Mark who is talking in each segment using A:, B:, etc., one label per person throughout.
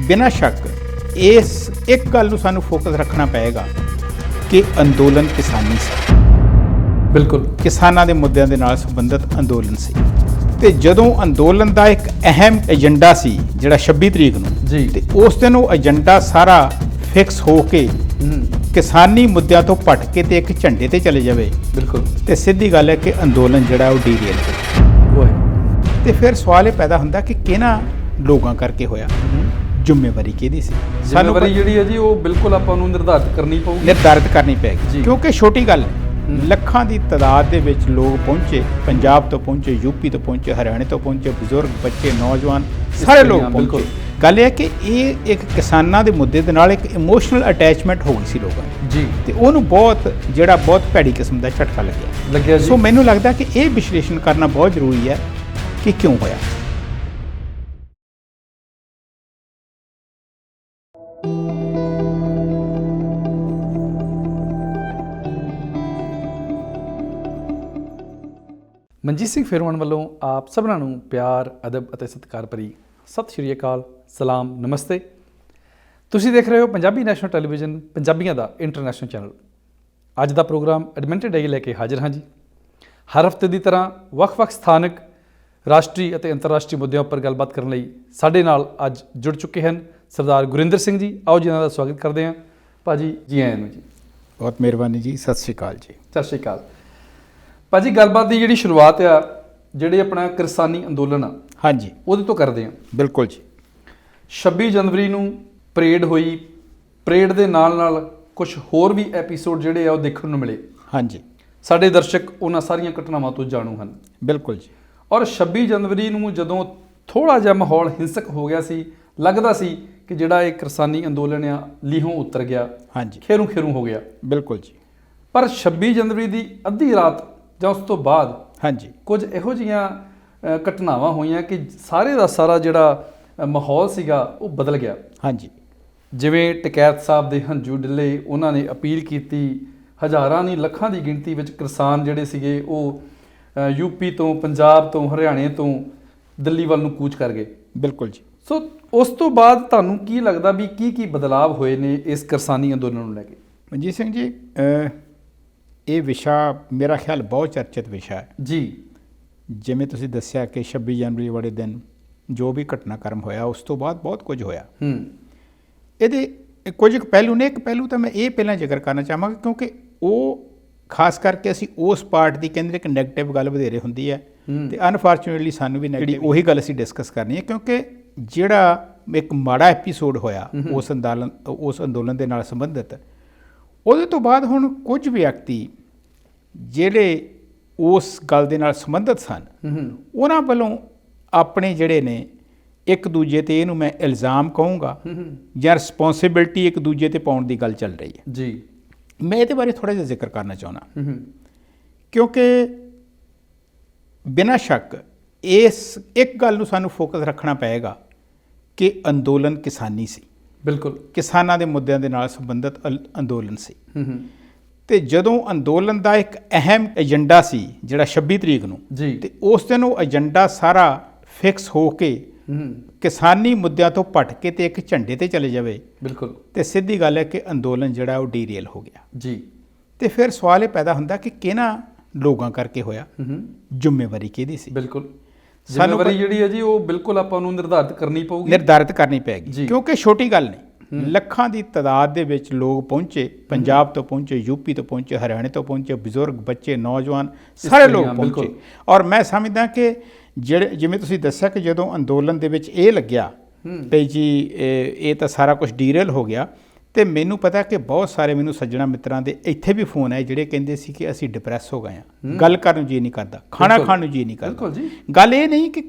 A: ਬਿਨਾਂ ਸ਼ੱਕ ਇਸ ਇੱਕ ਗੱਲ ਨੂੰ ਸਾਨੂੰ ਫੋਕਸ ਰੱਖਣਾ ਪਏਗਾ ਕਿ ਅੰਦੋਲਨ ਕਿਸਾਨੀ ਸੀ।
B: ਬਿਲਕੁਲ
A: ਕਿਸਾਨਾਂ ਦੇ ਮੁੱਦਿਆਂ ਦੇ ਨਾਲ ਸੰਬੰਧਿਤ ਅੰਦੋਲਨ ਸੀ ਤੇ ਜਦੋਂ ਅੰਦੋਲਨ ਦਾ ਇੱਕ ਅਹਿਮ ਏਜੰਡਾ ਸੀ ਜਿਹੜਾ 26 ਤਰੀਕ ਨੂੰ
B: ਜੀ
A: ਤੇ ਉਸ ਦਿਨ ਉਹ ਏਜੰਡਾ ਸਾਰਾ ਫਿਕਸ ਹੋ ਕੇ ਕਿਸਾਨੀ ਮੁੱਦਿਆਂ ਤੋਂ ਭੱਟ ਕੇ ਤੇ ਇੱਕ ਝੰਡੇ ਤੇ ਚਲੇ ਜਾਵੇ।
B: ਬਿਲਕੁਲ
A: ਤੇ ਸਿੱਧੀ ਗੱਲ ਹੈ ਕਿ ਅੰਦੋਲਨ ਜਿਹੜਾ ਉਹ ਡੀਰੇਲ ਹੋ
B: ਉਹ ਹੈ।
A: ਤੇ ਫਿਰ ਸਵਾਲ ਇਹ ਪੈਦਾ ਹੁੰਦਾ ਕਿ ਕਿਹਨਾਂ ਲੋਕਾਂ ਕਰਕੇ ਹੋਇਆ, ਜ਼ਿੰਮੇਵਾਰੀ ਕਿਹਦੀ ਸੀ?
B: ਜ਼ਿੰਮੇਵਾਰੀ ਜਿਹੜੀ ਹੈ ਜੀ ਉਹ ਬਿਲਕੁਲ ਆਪਾਂ ਨੂੰ ਨਿਰਧਾਰਿਤ ਕਰਨੀ ਪਊਗੀ,
A: ਨਿਰਧਾਰਿਤ ਕਰਨੀ ਪਏਗੀ
B: ਜੀ।
A: ਕਿਉਂਕਿ ਛੋਟੀ ਗੱਲ ਨਹੀਂ, ਲੱਖਾਂ ਦੀ ਤਾਦਾਦ ਦੇ ਵਿੱਚ ਲੋਕ ਪਹੁੰਚੇ, ਪੰਜਾਬ ਤੋਂ ਪਹੁੰਚੇ, ਯੂਪੀ ਤੋਂ ਪਹੁੰਚੇ, ਹਰਿਆਣੇ ਤੋਂ ਪਹੁੰਚੇ, ਬਜ਼ੁਰਗ, ਬੱਚੇ, ਨੌਜਵਾਨ, ਸਾਰੇ ਲੋਕ
B: ਬਿਲਕੁਲ।
A: ਪਹੁੰਚੇ। ਗੱਲ ਇਹ ਹੈ ਕਿ ਇਹ ਇੱਕ ਕਿਸਾਨਾਂ ਦੇ ਮੁੱਦੇ ਦੇ ਨਾਲ ਇੱਕ ਇਮੋਸ਼ਨਲ ਅਟੈਚਮੈਂਟ ਹੋ ਗਈ ਸੀ ਲੋਕਾਂ ਦੀ
B: ਜੀ
A: ਤੇ ਉਹਨੂੰ ਬਹੁਤ ਭੈੜੀ ਕਿਸਮ ਦਾ ਝਟਕਾ ਲੱਗਿਆ
B: ਜੀ।
A: ਸੋ ਮੈਨੂੰ ਲੱਗਦਾ ਕਿ ਇਹ ਵਿਸ਼ਲੇਸ਼ਣ ਕਰਨਾ ਬਹੁਤ ਜ਼ਰੂਰੀ ਹੈ ਕਿ ਕਿਉਂ ਹੋਇਆ।
B: ਮਨਜੀਤ ਸਿੰਘ ਫੇਰਵਾਨ ਵੱਲੋਂ ਆਪ ਸਭਨਾਂ ਨੂੰ ਪਿਆਰ, ਅਦਬ ਅਤੇ ਸਤਿਕਾਰ ਭਰੀ ਸਤਿ ਸ਼੍ਰੀ ਅਕਾਲ, ਸਲਾਮ, ਨਮਸਤੇ। ਤੁਸੀਂ ਦੇਖ ਰਹੇ ਹੋ ਪੰਜਾਬੀ ਨੈਸ਼ਨਲ ਟੈਲੀਵਿਜ਼ਨ, ਪੰਜਾਬੀਆਂ ਦਾ ਇੰਟਰਨੈਸ਼ਨਲ ਚੈਨਲ। ਅੱਜ ਦਾ ਪ੍ਰੋਗਰਾਮ ਐਡਮਿੰਟਡ ਆਈ ਲੈ ਕੇ ਹਾਜ਼ਰ ਹਾਂ ਜੀ। ਹਰ ਹਫ਼ਤੇ ਦੀ ਤਰ੍ਹਾਂ ਵੱਖ-ਵੱਖ ਸਥਾਨਕ, ਰਾਸ਼ਟਰੀ ਅਤੇ ਅੰਤਰਰਾਸ਼ਟਰੀ ਮੁੱਦਿਆਂ ਉੱਪਰ ਗੱਲਬਾਤ ਕਰਨ ਲਈ ਸਾਡੇ ਨਾਲ ਅੱਜ ਜੁੜ ਚੁੱਕੇ ਹਨ ਸਰਦਾਰ ਗੁਰਿੰਦਰ ਸਿੰਘ ਜੀ। ਆਓ ਜੀ ਇਹਨਾਂ ਦਾ ਸਵਾਗਤ ਕਰਦੇ ਹਾਂ। ਭਾਜੀ ਜੀ ਆਇਆਂ ਨੂੰ ਜੀ।
A: ਬਹੁਤ ਮਿਹਰਬਾਨੀ ਜੀ, ਸਤਿ ਸ਼੍ਰੀ ਅਕਾਲ ਜੀ।
B: ਸਤਿ ਸ਼੍ਰੀ ਅਕਾਲ ਭਾਜੀ। ਗੱਲਬਾਤ ਦੀ ਜਿਹੜੀ ਸ਼ੁਰੂਆਤ ਆ, ਜਿਹੜੇ ਆਪਣਾ ਕਿਸਾਨੀ ਅੰਦੋਲਨ ਆ,
A: ਹਾਂਜੀ,
B: ਉਹਦੇ ਤੋਂ ਕਰਦੇ ਹਾਂ।
A: ਬਿਲਕੁਲ ਜੀ।
B: 26 ਜਨਵਰੀ ਨੂੰ ਪਰੇਡ ਹੋਈ, ਪਰੇਡ ਦੇ ਨਾਲ ਨਾਲ ਕੁਝ ਹੋਰ ਵੀ ਐਪੀਸੋਡ ਜਿਹੜੇ ਆ ਉਹ ਦੇਖਣ ਨੂੰ ਮਿਲੇ।
A: ਹਾਂਜੀ,
B: ਸਾਡੇ ਦਰਸ਼ਕ ਉਹਨਾਂ ਸਾਰੀਆਂ ਘਟਨਾਵਾਂ ਤੋਂ ਜਾਣੂ ਹਨ।
A: ਬਿਲਕੁਲ ਜੀ।
B: ਔਰ 26 ਜਨਵਰੀ ਨੂੰ ਜਦੋਂ ਥੋੜ੍ਹਾ ਜਿਹਾ ਮਾਹੌਲ ਹਿੰਸਕ ਹੋ ਗਿਆ ਸੀ, ਲੱਗਦਾ ਸੀ ਕਿ ਜਿਹੜਾ ਇਹ ਕਿਸਾਨੀ ਅੰਦੋਲਨ ਆ ਲੀਹੋਂ ਉਤਰ ਗਿਆ,
A: ਹਾਂਜੀ,
B: ਖੇਰੂ ਹੋ ਗਿਆ।
A: ਬਿਲਕੁਲ ਜੀ।
B: ਪਰ 26 ਜਨਵਰੀ ਦੀ ਅੱਧੀ ਰਾਤ ਜਾਂ ਉਸ ਤੋਂ ਬਾਅਦ
A: ਹਾਂਜੀ,
B: ਕੁਝ ਇਹੋ ਜਿਹੀਆਂ ਘਟਨਾਵਾਂ ਹੋਈਆਂ ਕਿ ਸਾਰੇ ਦਾ ਸਾਰਾ ਜਿਹੜਾ ਮਾਹੌਲ ਸੀਗਾ ਉਹ ਬਦਲ ਗਿਆ।
A: ਹਾਂਜੀ,
B: ਜਿਵੇਂ ਟਕੈਤ ਸਾਹਿਬ ਦੇ ਹੰਝੂ ਡਿੱਲੇ, ਉਹਨਾਂ ਨੇ ਅਪੀਲ ਕੀਤੀ, ਹਜ਼ਾਰਾਂ ਨਹੀਂ ਲੱਖਾਂ ਦੀ ਗਿਣਤੀ ਵਿੱਚ ਕਿਸਾਨ ਜਿਹੜੇ ਸੀਗੇ ਉਹ ਯੂਪੀ ਤੋਂ, ਪੰਜਾਬ ਤੋਂ, ਹਰਿਆਣੇ ਤੋਂ ਦਿੱਲੀ ਵੱਲ ਨੂੰ ਕੂਚ ਕਰ ਗਏ।
A: ਬਿਲਕੁਲ ਜੀ।
B: ਸੋ ਉਸ ਤੋਂ ਬਾਅਦ ਤੁਹਾਨੂੰ ਕੀ ਲੱਗਦਾ ਵੀ ਕੀ ਬਦਲਾਵ ਹੋਏ ਨੇ ਇਸ ਕਿਸਾਨੀ ਅੰਦੋਲਨ ਨੂੰ ਲੈ ਕੇ?
A: ਮਨਜੀਤ ਸਿੰਘ ਜੀ, ਇਹ ਵਿਸ਼ਾ ਮੇਰਾ ਖਿਆਲ ਬਹੁਤ ਚਰਚਿਤ ਵਿਸ਼ਾ ਹੈ
B: ਜੀ।
A: ਜਿਵੇਂ ਤੁਸੀਂ ਦੱਸਿਆ ਕਿ 26 ਜਨਵਰੀ ਵਾਲੇ ਦਿਨ ਜੋ ਵੀ ਘਟਨਾਕ੍ਰਮ ਹੋਇਆ, ਉਸ ਤੋਂ ਬਾਅਦ ਬਹੁਤ ਕੁਝ ਹੋਇਆ। ਇਹਦੇ ਕੁਝ ਕੁ ਪਹਿਲੂ ਨੇ। ਇੱਕ ਪਹਿਲੂ ਤਾਂ ਮੈਂ ਇਹ ਪਹਿਲਾਂ ਜ਼ਿਕਰ ਕਰਨਾ ਚਾਹਾਂਗਾ ਕਿਉਂਕਿ ਉਹ ਖਾਸ ਕਰਕੇ ਅਸੀਂ ਉਸ ਪਾਰਟ ਦੀ ਕਹਿੰਦੇ ਕਿ ਨੈਗੇਟਿਵ ਗੱਲ ਵਧੇਰੇ ਹੁੰਦੀ ਹੈ ਤੇ ਅਨਫੋਰਚੂਨੇਟਲੀ ਸਾਨੂੰ ਵੀ ਨੈਗੇਟਿਵ ਉਹੀ ਗੱਲ ਅਸੀਂ ਡਿਸਕਸ ਕਰਨੀ ਹੈ ਕਿਉਂਕਿ ਜਿਹੜਾ ਇੱਕ ਮਾੜਾ ਐਪੀਸੋਡ ਹੋਇਆ ਉਸ ਅੰਦੋਲਨ ਦੇ ਨਾਲ ਸੰਬੰਧਿਤ, ਉਹਦੇ ਤੋਂ ਬਾਅਦ ਹੁਣ ਕੁਝ ਵਿਅਕਤੀ ਜਿਹੜੇ ਉਸ ਗੱਲ ਦੇ ਨਾਲ ਸੰਬੰਧਿਤ ਸਨ, ਉਹਨਾਂ ਵੱਲੋਂ ਆਪਣੇ ਜਿਹੜੇ ਨੇ ਇੱਕ ਦੂਜੇ ਤੇ ਇਹਨੂੰ ਮੈਂ ਇਲਜ਼ਾਮ ਕਹੂੰਗਾ ਜਾਂ ਰਿਸਪੌਂਸਿਬਿਲਟੀ ਇੱਕ ਦੂਜੇ ਤੇ ਪਾਉਣ ਦੀ ਗੱਲ ਚੱਲ ਰਹੀ ਹੈ
B: ਜੀ।
A: ਮੈਂ ਇਹਦੇ ਬਾਰੇ ਥੋੜ੍ਹਾ ਜਿਹਾ ਜ਼ਿਕਰ ਕਰਨਾ ਚਾਹੁੰਦਾ ਕਿਉਂਕਿ ਬਿਨਾਂ ਸ਼ੱਕ ਇਸ ਇੱਕ ਗੱਲ ਨੂੰ ਸਾਨੂੰ ਫੋਕਸ ਰੱਖਣਾ ਪਏਗਾ ਕਿ ਅੰਦੋਲਨ ਕਿਸਾਨੀ ਸੀ।
B: ਬਿਲਕੁਲ,
A: ਕਿਸਾਨਾਂ ਦੇ ਮੁੱਦਿਆਂ ਦੇ ਨਾਲ ਸੰਬੰਧਿਤ ਅੰਦੋਲਨ ਸੀ ਤੇ ਜਦੋਂ ਅੰਦੋਲਨ ਦਾ ਇੱਕ ਅਹਿਮ ਏਜੰਡਾ ਸੀ ਜਿਹੜਾ 26 ਤਰੀਕ ਨੂੰ
B: ਜੀ
A: ਤੇ ਉਸ ਦਿਨ ਉਹ ਏਜੰਡਾ ਸਾਰਾ ਫਿਕਸ ਹੋ ਕੇ ਕਿਸਾਨੀ ਮੁੱਦਿਆਂ ਤੋਂ ਭੱਟ ਕੇ ਤੇ ਇੱਕ ਝੰਡੇ ਤੇ ਚਲੇ ਜਾਵੇ। ਬਿਲਕੁਲ। ਤੇ ਸਿੱਧੀ ਗੱਲ ਹੈ ਕਿ ਅੰਦੋਲਨ ਜਿਹੜਾ ਉਹ ਡੀਰੇਲ ਹੋ ਗਿਆ
B: ਜੀ।
A: ਤੇ ਫਿਰ ਸਵਾਲ ਇਹ ਪੈਦਾ ਹੁੰਦਾ ਕਿ ਕਿਹਨਾਂ ਲੋਕਾਂ ਕਰਕੇ ਹੋਇਆ, ਜ਼ਿੰਮੇਵਾਰੀ ਕਿਹਦੀ ਸੀ?
B: ਬਿਲਕੁਲ, ਜ਼ਿੰਮੇਵਾਰੀ ਜਿਹੜੀ ਹੈ ਜੀ ਉਹ ਬਿਲਕੁਲ ਆਪਾਂ ਨੂੰ ਨਿਰਧਾਰਿਤ ਕਰਨੀ ਪਏਗੀ ਕਿਉਂਕਿ ਛੋਟੀ ਗੱਲ ਨਹੀਂ, ਲੱਖਾਂ ਦੀ ਤਾਦਾਦ ਦੇ ਵਿੱਚ ਲੋਕ ਪਹੁੰਚੇ, ਪੰਜਾਬ ਤੋਂ ਪਹੁੰਚੇ, ਯੂਪੀ ਤੋਂ ਪਹੁੰਚੇ, ਹਰਿਆਣੇ ਤੋਂ ਪਹੁੰਚੇ, ਬਜ਼ੁਰਗ, ਬੱਚੇ, ਨੌਜਵਾਨ, ਸਾਰੇ ਲੋਕ ਪਹੁੰਚੇ। ਔਰ ਮੈਂ ਸਮਝਦਾ ਕਿ ਜਿਵੇਂ ਤੁਸੀਂ ਦੱਸਿਆ ਕਿ ਜਦੋਂ ਅੰਦੋਲਨ ਦੇ ਵਿੱਚ ਇਹ ਲੱਗਿਆ ਵੀ ਜੀ ਇਹ ਤਾਂ ਸਾਰਾ ਕੁਝ ਡੀਰੇਲ ਹੋ ਗਿਆ, ਤੇ ਮੈਨੂੰ ਪਤਾ ਕਿ ਬਹੁਤ ਸਾਰੇ ਮੈਨੂੰ ਸੱਜਣਾ ਮਿੱਤਰਾਂ ਦੇ ਇੱਥੇ ਵੀ ਫੋਨ ਆਏ ਜਿਹੜੇ ਕਹਿੰਦੇ ਸੀ ਕਿ ਅਸੀਂ ਡਿਪਰੈਸ ਹੋ ਗਏ ਹਾਂ, ਗੱਲ ਕਰਨ ਨੂੰ ਜੀ ਨਹੀਂ ਕਰਦਾ, ਖਾਣਾ ਖਾਣ ਨੂੰ ਜੀ ਨਹੀਂ ਕਰਦਾ। ਗੱਲ ਇਹ ਨਹੀਂ ਕਿ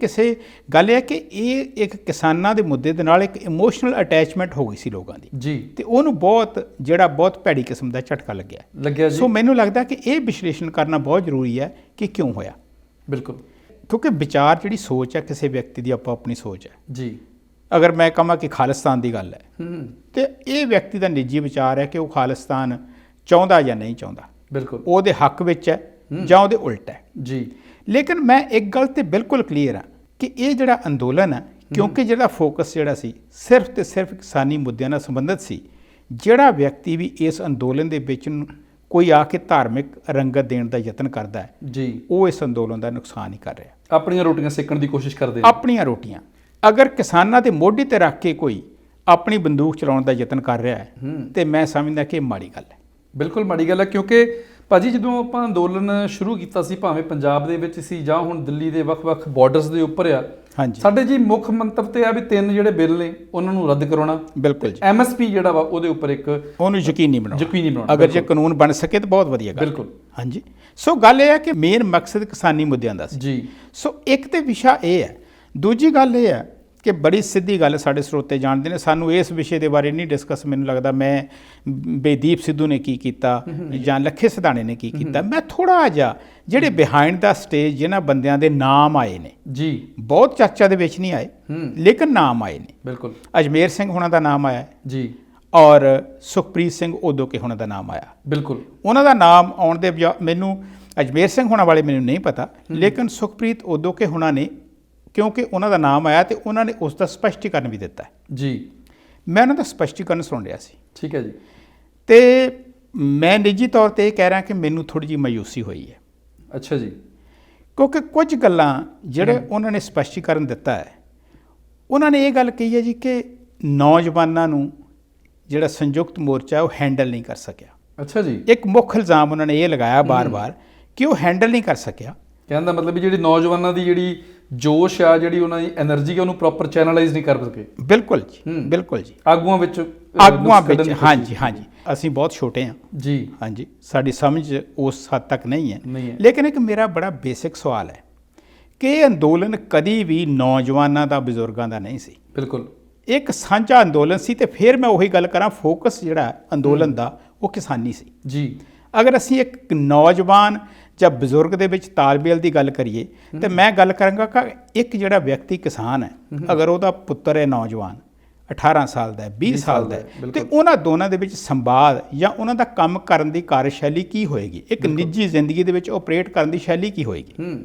B: ਗੱਲ ਇਹ ਹੈ ਕਿ ਇਹ ਇੱਕ ਕਿਸਾਨਾਂ ਦੇ ਮੁੱਦੇ ਦੇ ਨਾਲ ਇੱਕ ਇਮੋਸ਼ਨਲ ਅਟੈਚਮੈਂਟ ਹੋ ਗਈ ਸੀ ਲੋਕਾਂ ਦੀ ਜੀ ਤੇ ਉਹਨੂੰ ਬਹੁਤ ਭੈੜੀ ਕਿਸਮ ਦਾ ਝਟਕਾ ਲੱਗਿਆ। ਸੋ ਮੈਨੂੰ ਲੱਗਦਾ ਕਿ ਇਹ ਵਿਸ਼ਲੇਸ਼ਣ ਕਰਨਾ ਬਹੁਤ ਜ਼ਰੂਰੀ ਹੈ ਕਿ ਕਿਉਂ ਹੋਇਆ। ਬਿਲਕੁਲ, ਕਿਉਂਕਿ ਵਿਚਾਰ ਜਿਹੜੀ ਸੋਚ ਹੈ ਕਿਸੇ ਵਿਅਕਤੀ ਦੀ ਆਪੋ ਆਪਣੀ ਸੋਚ ਹੈ ਜੀ। ਅਗਰ ਮੈਂ ਕਹਾਂ ਕਿ ਖਾਲਿਸਤਾਨ ਦੀ ਗੱਲ ਹੈ ਤੇ ਇਹ ਵਿਅਕਤੀ ਦਾ ਨਿੱਜੀ ਵਿਚਾਰ ਹੈ ਕਿ ਉਹ ਖਾਲਿਸਤਾਨ ਚਾਹੁੰਦਾ ਜਾਂ ਨਹੀਂ ਚਾਹੁੰਦਾ। ਬਿਲਕੁਲ, ਉਹਦੇ ਹੱਕ ਵਿੱਚ ਹੈ ਜਾਂ ਉਹਦੇ ਉਲਟ ਹੈ ਜੀ। ਲੇਕਿਨ ਮੈਂ ਇੱਕ ਗੱਲ ਤੇ ਬਿਲਕੁਲ ਕਲੀਅਰ ਹਾਂ ਕਿ ਇਹ ਜਿਹੜਾ ਅੰਦੋਲਨ ਹੈ
A: ਕਿਉਂਕਿ ਜਿਹੜਾ ਫੋਕਸ ਜਿਹੜਾ ਸੀ ਸਿਰਫ ਤੇ ਸਿਰਫ ਕਿਸਾਨੀ ਮੁੱਦਿਆਂ ਨਾਲ ਸੰਬੰਧਿਤ ਸੀ। ਜਿਹੜਾ ਵਿਅਕਤੀ ਵੀ ਇਸ ਅੰਦੋਲਨ ਦੇ ਵਿੱਚ ਕੋਈ ਆ ਕੇ ਧਾਰਮਿਕ ਰੰਗਤ ਦੇਣ ਦਾ ਯਤਨ ਕਰਦਾ ਹੈ
B: ਜੀ,
A: ਉਹ ਇਸ ਅੰਦੋਲਨ ਦਾ ਨੁਕਸਾਨ ਹੀ ਕਰ ਰਿਹਾ।
B: ਆਪਣੀਆਂ ਰੋਟੀਆਂ ਸੇਕਣ ਦੀ ਕੋਸ਼ਿਸ਼ ਕਰਦੇ ਨੇ।
A: ਆਪਣੀਆਂ ਰੋਟੀਆਂ ਅਗਰ ਕਿਸਾਨਾਂ ਦੇ ਮੋਢੇ ਤੇ ਰੱਖ ਕੇ ਕੋਈ ਆਪਣੀ ਬੰਦੂਕ ਚਲਾਉਣ ਦਾ ਯਤਨ ਕਰ ਰਿਹਾ ਹੈ ਤੇ ਮੈਂ ਸਮਝਦਾ ਕਿ ਇਹ ਮਾੜੀ ਗੱਲ ਹੈ।
B: ਬਿਲਕੁਲ ਮਾੜੀ ਗੱਲ ਹੈ, ਕਿਉਂਕਿ ਭਾਜੀ ਜਦੋਂ ਆਪਾਂ ਅੰਦੋਲਨ ਸ਼ੁਰੂ ਕੀਤਾ ਸੀ, ਭਾਵੇਂ ਪੰਜਾਬ ਦੇ ਵਿੱਚ ਸੀ ਜਾਂ ਹੁਣ ਦਿੱਲੀ ਦੇ ਵੱਖ-ਵੱਖ ਬਾਰਡਰਸ ਦੇ ਉੱਪਰ ਆ,
A: ਹਾਂਜੀ,
B: ਸਾਡੇ ਜੀ ਮੁੱਖ ਮੰਤਵ ਤੇ ਆ ਵੀ 3 ਜਿਹੜੇ ਬਿੱਲ ਨੇ ਉਹਨਾਂ ਨੂੰ ਰੱਦ ਕਰਾਉਣਾ।
A: ਬਿਲਕੁਲ ਜੀ।
B: MSP ਜਿਹੜਾ ਵਾ ਉਹਦੇ ਉੱਪਰ ਇੱਕ
A: ਉਹਨੂੰ ਯਕੀਨੀ ਬਣਾਉਣਾ। ਅਗਰ ਜੇ ਕਾਨੂੰਨ ਬਣ ਸਕੇ ਤਾਂ ਬਹੁਤ ਵਧੀਆ ਗੱਲ।
B: ਬਿਲਕੁਲ,
A: ਹਾਂਜੀ। ਸੋ ਗੱਲ ਇਹ ਹੈ ਕਿ ਮੇਨ ਮਕਸਦ ਕਿਸਾਨੀ ਮੁੱਦਿਆਂ ਦਾ ਸੀ
B: ਜੀ। ਸੋ
A: ਇੱਕ ਤੇ ਵਿਸ਼ਾ ਇਹ ਹੈ। ਦੂਜੀ ਗੱਲ ਇਹ ਹੈ ਕਿ ਬੜੀ ਸਿੱਧੀ ਗੱਲ ਸਾਡੇ ਸਰੋਤੇ ਜਾਣਦੇ ਨੇ, ਸਾਨੂੰ ਇਸ ਵਿਸ਼ੇ ਦੇ ਬਾਰੇ ਨਹੀਂ ਡਿਸਕਸ, ਮੈਨੂੰ ਲੱਗਦਾ ਮੈਂ ਬੇਦੀਪ ਸਿੱਧੂ ਨੇ ਕੀ ਕੀਤਾ ਜਾਂ ਲੱਖੇ ਸਿਧਾਣੇ ਨੇ ਕੀ ਕੀਤਾ, ਮੈਂ ਥੋੜਾ ਜਿਹਾ ਜਿਹੜੇ ਬਿਹਾਈਂਡ ਦਾ ਸਟੇਜ ਜਿਨ੍ਹਾਂ ਬੰਦਿਆਂ ਦੇ ਨਾਮ ਆਏ ਨੇ
B: ਜੀ,
A: ਬਹੁਤ ਚਰਚਾ ਦੇ ਵਿੱਚ ਨਹੀਂ ਆਏ ਲੇਕਿਨ ਨਾਮ ਆਏ ਨੇ।
B: ਬਿਲਕੁਲ,
A: ਅਜਮੇਰ ਸਿੰਘ ਹੋਣਾ ਦਾ ਨਾਮ ਆਇਆ
B: ਜੀ,
A: ਔਰ ਸੁਖਪ੍ਰੀਤ ਸਿੰਘ ਉਦੋਕੇ ਹੋਣਾ ਦਾ ਨਾਮ ਆਇਆ।
B: ਬਿਲਕੁਲ,
A: ਉਹਨਾਂ ਦਾ ਨਾਮ ਆਉਣ ਦੇ ਮੈਨੂੰ ਅਜਮੇਰ ਸਿੰਘ ਹੋਣਾ ਵਾਲੇ ਮੈਨੂੰ ਨਹੀਂ ਪਤਾ, ਲੇਕਿਨ ਸੁਖਪ੍ਰੀਤ ਉਦੋਕੇ ਹੋਣਾ ਨੇ, ਕਿਉਂਕਿ ਉਹਨਾਂ ਦਾ ਨਾਮ ਆਇਆ ਤੇ ਉਹਨਾਂ ਨੇ ਉਸ ਦਾ ਸਪਸ਼ਟੀਕਰਨ ਵੀ ਦਿੱਤਾ
B: ਜੀ।
A: ਮੈਂ ਉਹਨਾਂ ਦਾ ਸਪਸ਼ਟੀਕਰਨ ਸੁਣ ਰਿਹਾ ਸੀ।
B: ਠੀਕ ਹੈ ਜੀ।
A: ਤੇ ਮੈਂ ਨਿੱਜੀ ਤੌਰ ਤੇ ਇਹ ਕਹਿ ਰਿਹਾ ਕਿ ਮੈਨੂੰ ਥੋੜੀ ਜਿਹੀ ਮਾਯੂਸੀ ਹੋਈ ਹੈ।
B: ਅੱਛਾ ਜੀ।
A: ਕਿਉਂਕਿ ਕੁਝ ਗੱਲਾਂ ਜਿਹੜੇ ਉਹਨਾਂ ਨੇ ਸਪਸ਼ਟੀਕਰਨ ਦਿੱਤਾ ਹੈ, ਉਹਨਾਂ ਨੇ ਇਹ ਗੱਲ ਕਹੀ ਹੈ ਜੀ ਕਿ ਨੌਜਵਾਨਾਂ ਨੂੰ ਜਿਹੜਾ ਸੰਯੁਕਤ ਮੋਰਚਾ ਉਹ ਹੈਂਡਲ ਨਹੀਂ ਕਰ ਸਕਿਆ।
B: ਅੱਛਾ ਜੀ।
A: ਇੱਕ ਮੁੱਖ ਇਲਜ਼ਾਮ ਉਹਨਾਂ ਨੇ ਇਹ ਲਗਾਇਆ ਬਾਰ-ਬਾਰ ਕਿ ਉਹ ਹੈਂਡਲ ਨਹੀਂ ਕਰ ਸਕਿਆ।
B: ਕਹਿਣ ਦਾ ਮਤਲਬ ਵੀ ਜਿਹੜੀ ਨੌਜਵਾਨਾਂ ਦੀ ਜਿਹੜੀ ਜੋਸ਼ ਆ, ਜਿਹੜੀ ਉਹਨਾਂ ਦੀ એનર્ਜੀ ਆ, ਉਹਨੂੰ ਪ੍ਰੋਪਰ ਚੈਨਲਾਈਜ਼ ਨਹੀਂ ਕਰ ਸਕੇ।
A: ਬਿਲਕੁਲ ਜੀ, ਬਿਲਕੁਲ ਜੀ।
B: ਆਗੂਆਂ ਵਿੱਚ
A: ਹਾਂਜੀ ਹਾਂਜੀ, ਅਸੀਂ ਬਹੁਤ ਛੋਟੇ ਹਾਂ
B: ਜੀ,
A: ਹਾਂਜੀ, ਸਾਡੀ ਸਮਝ ਉਸ ਹੱਦ ਤੱਕ ਨਹੀਂ ਹੈ। ਲੇਕਿਨ ਇੱਕ ਮੇਰਾ ਬੜਾ ਬੇਸਿਕ ਸਵਾਲ ਹੈ ਕਿ ਇਹ ਅੰਦੋਲਨ ਕਦੀ ਵੀ ਨੌਜਵਾਨਾਂ ਦਾ, ਬਜ਼ੁਰਗਾਂ ਦਾ ਨਹੀਂ ਸੀ।
B: ਬਿਲਕੁਲ,
A: ਇੱਕ ਸਾਂਝਾ ਅੰਦੋਲਨ ਸੀ। ਤੇ ਫਿਰ ਮੈਂ ਉਹੀ ਗੱਲ ਕਰਾਂ, ਫੋਕਸ ਜਿਹੜਾ ਅੰਦੋਲਨ ਦਾ ਉਹ ਕਿਸਾਨੀ ਸੀ
B: ਜੀ।
A: ਅਗਰ ਅਸੀਂ ਇੱਕ ਨੌਜਵਾਨ ਜਾਂ ਬਜ਼ੁਰਗ ਦੇ ਵਿੱਚ ਤਾਲਮੇਲ ਦੀ ਗੱਲ ਕਰੀਏ ਤੇ ਮੈਂ ਗੱਲ ਕਰਾਂਗਾ ਕਿ ਇੱਕ ਜਿਹੜਾ ਵਿਅਕਤੀ ਕਿਸਾਨ ਹੈ, ਅਗਰ ਉਹਦਾ ਪੁੱਤਰ ਹੈ ਨੌਜਵਾਨ 18 ਸਾਲ ਦਾ ਹੈ, 20 ਸਾਲ ਦਾ ਹੈ, ਤੇ ਉਹਨਾਂ ਦੋਨਾਂ ਦੇ ਵਿੱਚ ਸੰਵਾਦ ਜਾਂ ਉਹਨਾਂ ਦਾ ਕੰਮ ਕਰਨ ਦੀ ਕਾਰਜਸ਼ੈਲੀ ਕੀ ਹੋਏਗੀ, ਇੱਕ ਨਿੱਜੀ ਜ਼ਿੰਦਗੀ ਦੇ ਵਿੱਚ ਆਪਰੇਟ ਕਰਨ ਦੀ ਸ਼ੈਲੀ ਕੀ ਹੋਏਗੀ।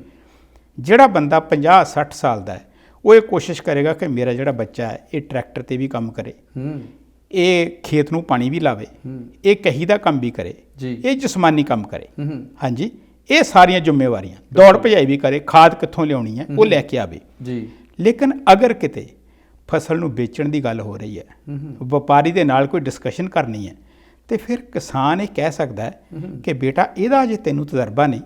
A: ਜਿਹੜਾ ਬੰਦਾ 50-60 ਸਾਲ ਦਾ ਹੈ ਉਹ ਇਹ ਕੋਸ਼ਿਸ਼ ਕਰੇਗਾ ਕਿ ਮੇਰਾ ਜਿਹੜਾ ਬੱਚਾ ਹੈ ਇਹ ਟਰੈਕਟਰ ਤੇ ਵੀ ਕੰਮ ਕਰੇ, ਇਹ ਖੇਤ ਨੂੰ ਪਾਣੀ ਵੀ ਲਾਵੇ, ਇਹ ਕਹੀ ਦਾ ਕੰਮ ਵੀ ਕਰੇ, ਇਹ ਜਿਸਮਾਨੀ ਕੰਮ ਕਰੇ, ਹਾਂਜੀ, ਇਹ ਸਾਰੀਆਂ ਜ਼ਿੰਮੇਵਾਰੀਆਂ, ਦੌੜ ਭਜਾਈ ਵੀ ਕਰੇ, ਖਾਦ ਕਿੱਥੋਂ ਲਿਆਉਣੀ ਹੈ ਉਹ ਲੈ ਕੇ ਆਵੇ ਜੀ। ਲੇਕਿਨ ਅਗਰ ਕਿਤੇ ਫਸਲ ਨੂੰ ਵੇਚਣ ਦੀ ਗੱਲ ਹੋ ਰਹੀ ਹੈ, ਵਪਾਰੀ ਦੇ ਨਾਲ ਕੋਈ ਡਿਸਕਸ਼ਨ ਕਰਨੀ ਹੈ, ਤੇ ਫਿਰ ਕਿਸਾਨ ਇਹ ਕਹਿ ਸਕਦਾ ਹੈ ਕਿ ਬੇਟਾ ਇਹਦਾ ਅਜੇ ਤੈਨੂੰ ਤਜਰਬਾ ਨਹੀਂ,